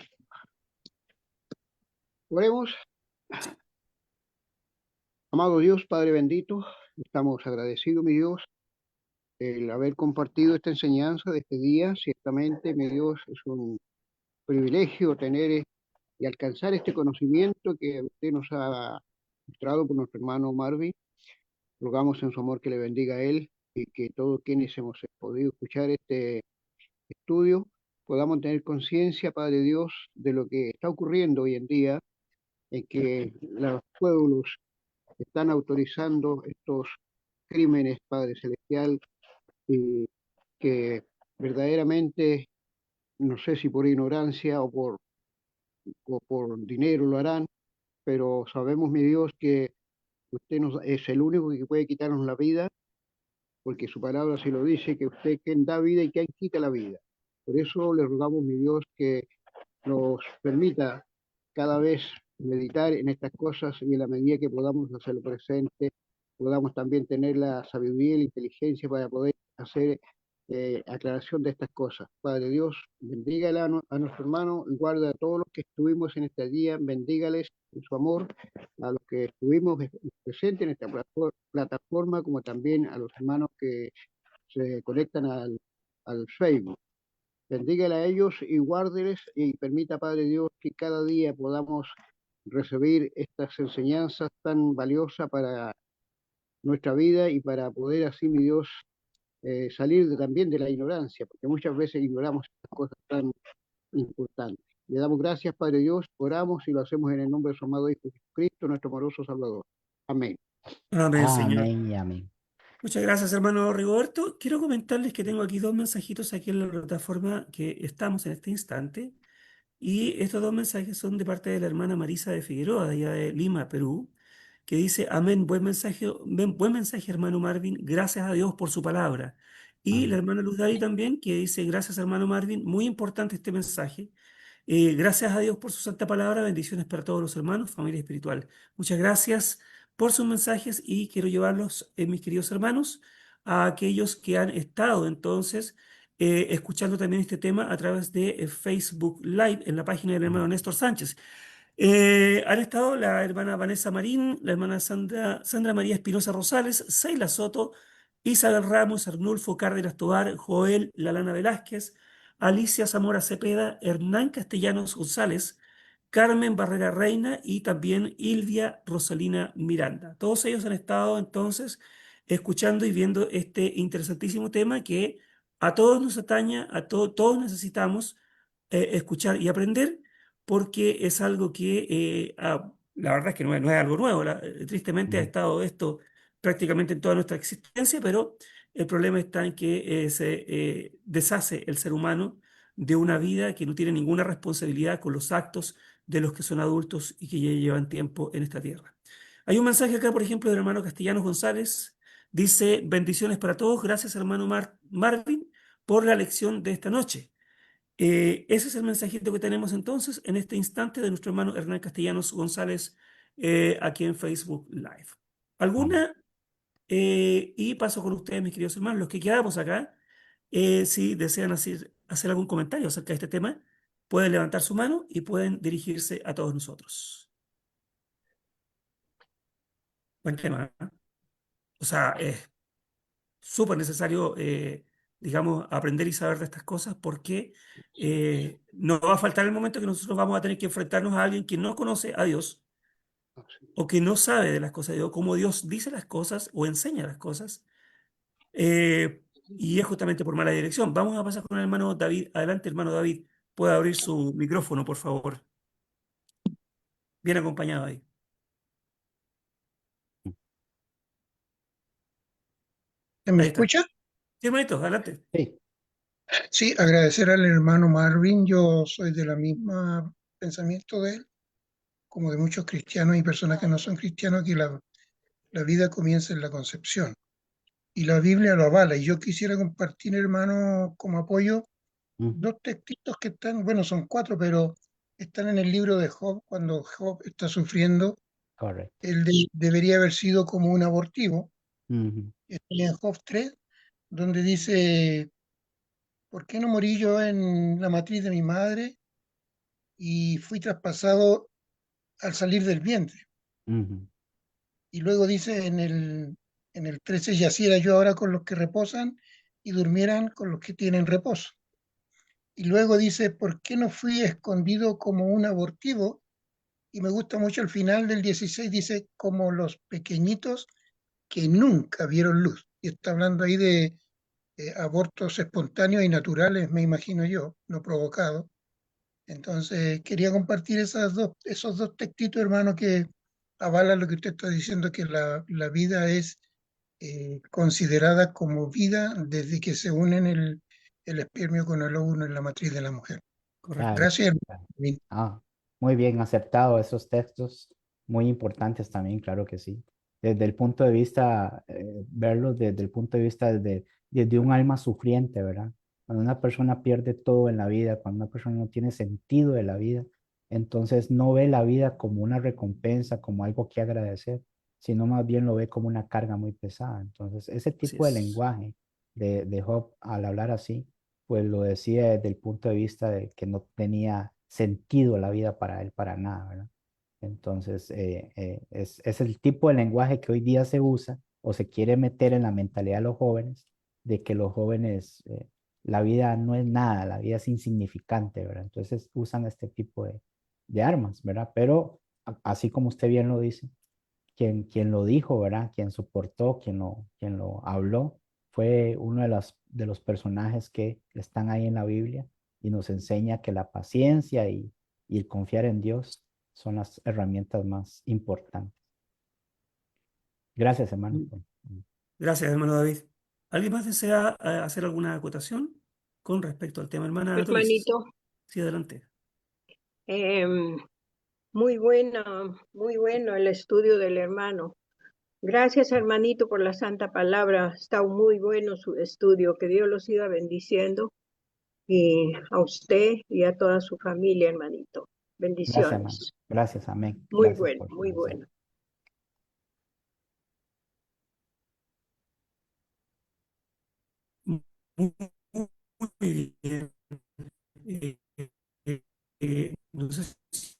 oremos. Sí. Amado Dios, Padre bendito, estamos agradecidos, mi Dios, el haber compartido esta enseñanza de este día. Ciertamente, mi Dios, es un privilegio tener y alcanzar este conocimiento que usted nos ha mostrado por nuestro hermano Marvin. Rogamos en su amor que le bendiga a él y que todos quienes hemos podido escuchar este estudio podamos tener conciencia, Padre Dios, de lo que está ocurriendo hoy en día, en que los pueblos están autorizando estos crímenes, Padre Celestial, y que verdaderamente, no sé si por ignorancia o por dinero lo harán, pero sabemos, mi Dios, que usted es el único que puede quitarnos la vida, porque su palabra se lo dice, que usted quien da vida y quien quita la vida. Por eso le rogamos, mi Dios, que nos permita cada vez meditar en estas cosas y en la medida que podamos hacerlo presente, podamos también tener la sabiduría y la inteligencia para poder hacer aclaración de estas cosas. Padre Dios, bendígale a nuestro hermano y guarda a todos los que estuvimos en este día, bendígales en su amor, a los que estuvimos presentes en esta plataforma, como también a los hermanos que se conectan al Facebook. Bendígale a ellos y guárdeles y permita, Padre Dios, que cada día podamos recibir estas enseñanzas tan valiosas para nuestra vida y para poder así, mi Dios, salir también de la ignorancia, porque muchas veces ignoramos estas cosas tan importantes. Le damos gracias, Padre Dios, oramos y lo hacemos en el nombre de su amado Hijo Jesucristo, nuestro amoroso Salvador. Amén. Amén, Señor. Amén y amén. Muchas gracias, hermano Rigoberto. Quiero comentarles que tengo aquí dos mensajitos aquí en la plataforma que estamos en este instante. Y estos dos mensajes son de parte de la hermana Marisa de Figueroa, de allá de Lima, Perú, que dice, amén, buen mensaje, hermano Marvin, gracias a Dios por su palabra. Y la Amén. hermana Luz Dari también, que dice, gracias, hermano Marvin, muy importante este mensaje. Gracias a Dios por su santa palabra, bendiciones para todos los hermanos, familia espiritual. Muchas gracias por sus mensajes y quiero llevarlos, mis queridos hermanos, a aquellos que han estado entonces escuchando también este tema a través de Facebook Live en la página del hermano Néstor Sánchez. Han estado la hermana Vanessa Marín, la hermana Sandra María Espinosa Rosales, Seila Soto, Isabel Ramos, Arnulfo Cárdenas Tobar, Joel Lalana Velázquez, Alicia Zamora Cepeda, Hernán Castellanos González, Carmen Barrera Reina y también Ilvia Rosalina Miranda. Todos ellos han estado entonces escuchando y viendo este interesantísimo tema que a todos nos ataña, todos necesitamos escuchar y aprender porque es algo que la verdad es que no es algo nuevo. Tristemente ha Ujú. estado esto prácticamente en toda nuestra existencia, pero el problema está en que se deshace el ser humano de una vida que no tiene ninguna responsabilidad con los actos de los que son adultos y que ya llevan tiempo en esta tierra. Hay un mensaje acá, por ejemplo, del hermano Castellanos González. Dice, bendiciones para todos. Gracias, hermano Marvin, por la lección de esta noche. Ese es el mensajito que tenemos entonces en este instante de nuestro hermano Hernán Castellanos González aquí en Facebook Live. Amén. ¿Alguna? Y paso con ustedes, mis queridos hermanos, los que quedamos acá, si desean hacer algún comentario acerca de este tema, pueden levantar su mano y pueden dirigirse a todos nosotros. Buen tema, ¿eh? O sea, es súper necesario, digamos, aprender y saber de estas cosas porque nos va a faltar el momento que nosotros vamos a tener que enfrentarnos a alguien que no conoce a Dios Así es. o que no sabe de las cosas de Dios, cómo Dios dice las cosas o enseña las cosas, eh, y es justamente por mala dirección. Vamos a pasar con el hermano David. Adelante, hermano David. Puede abrir su micrófono, por favor. Bien acompañado ahí. ¿Me Ahí está. escucha? Sí, hermanito, adelante. Sí. Sí, agradecer al hermano Marvin. Yo soy de la misma pensamiento de él, como de muchos cristianos y personas que no son cristianos, que la vida comienza en la concepción. Y la Biblia lo avala. Y yo quisiera compartir, hermano, como apoyo, Ujú. dos textitos que están, bueno, son cuatro, pero están en el libro de Job, cuando Job está sufriendo. Correcto. Él debería haber sido como un abortivo. Ujú. Está en Job 3, donde dice: ¿por qué no morí yo en la matriz de mi madre y fui traspasado al salir del vientre? Ujú. Y luego dice en el 13: yaciera yo ahora con los que reposan y durmieran con los que tienen reposo. Y luego dice: ¿por qué no fui escondido como un abortivo? Y me gusta mucho el final del 16, dice: como los pequeñitos que nunca vieron luz. Y está hablando ahí de abortos espontáneos y naturales, me imagino yo, no provocados. Entonces, quería compartir esos dos textitos, hermano, que avalan lo que usted está diciendo, que la vida es considerada como vida desde que se unen el espermio con el óvulo en la matriz de la mujer. Correcto. Claro. Gracias, Claro. hermano. Ah, muy bien aceptado esos textos, muy importantes también, claro que sí. Desde el punto de vista, verlos desde el punto de vista desde un alma sufriente, ¿verdad? Cuando una persona pierde todo en la vida, cuando una persona no tiene sentido de la vida, entonces no ve la vida como una recompensa, como algo que agradecer, sino más bien lo ve como una carga muy pesada. Entonces, ese Así tipo de es. lenguaje de Job al hablar así pues lo decía desde el punto de vista de que no tenía sentido la vida para él, para nada, ¿verdad? Entonces, es el tipo de lenguaje que hoy día se usa o se quiere meter en la mentalidad de los jóvenes, de que los jóvenes, la vida no es nada, la vida es insignificante, ¿verdad? Entonces usan este tipo de armas, ¿verdad? Pero así como usted bien lo dice, quien lo dijo, ¿verdad? Quien soportó, quien lo habló, fue uno de los personajes que están ahí en la Biblia y nos enseña que la paciencia y el confiar en Dios son las herramientas más importantes. Gracias, hermano. Gracias, hermano David. ¿Alguien más desea hacer alguna acotación con respecto al tema, hermana Doris? Hermanito, Sí, adelante. em, muy bueno el estudio del hermano. Gracias, hermanito, por la santa palabra. Está muy bueno su estudio. Que Dios los siga bendiciendo y a usted y a toda su familia, hermanito. Gracias, hermano. Bendiciones. Gracias, amén. Muy Gracias bueno, por su muy mensaje. bueno. Muy, muy bien. Eh, no sé si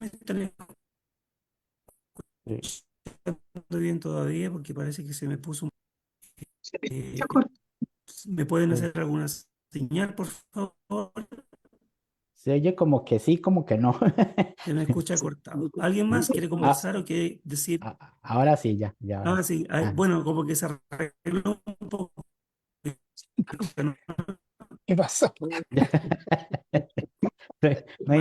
me están Sí. escuchando bien todavía porque parece que se me puso. Ya eh, corté. ¿Me pueden Sí. hacer alguna señal, por favor? Se oye como que sí, como que no. Se me escucha cortado. ¿Alguien más quiere Ah, conversar o quiere decir? ahora sí, ya, ahora Ah, sí. sí. Ah, Bueno, como que se arregló un poco. ¿Qué pasó? no hay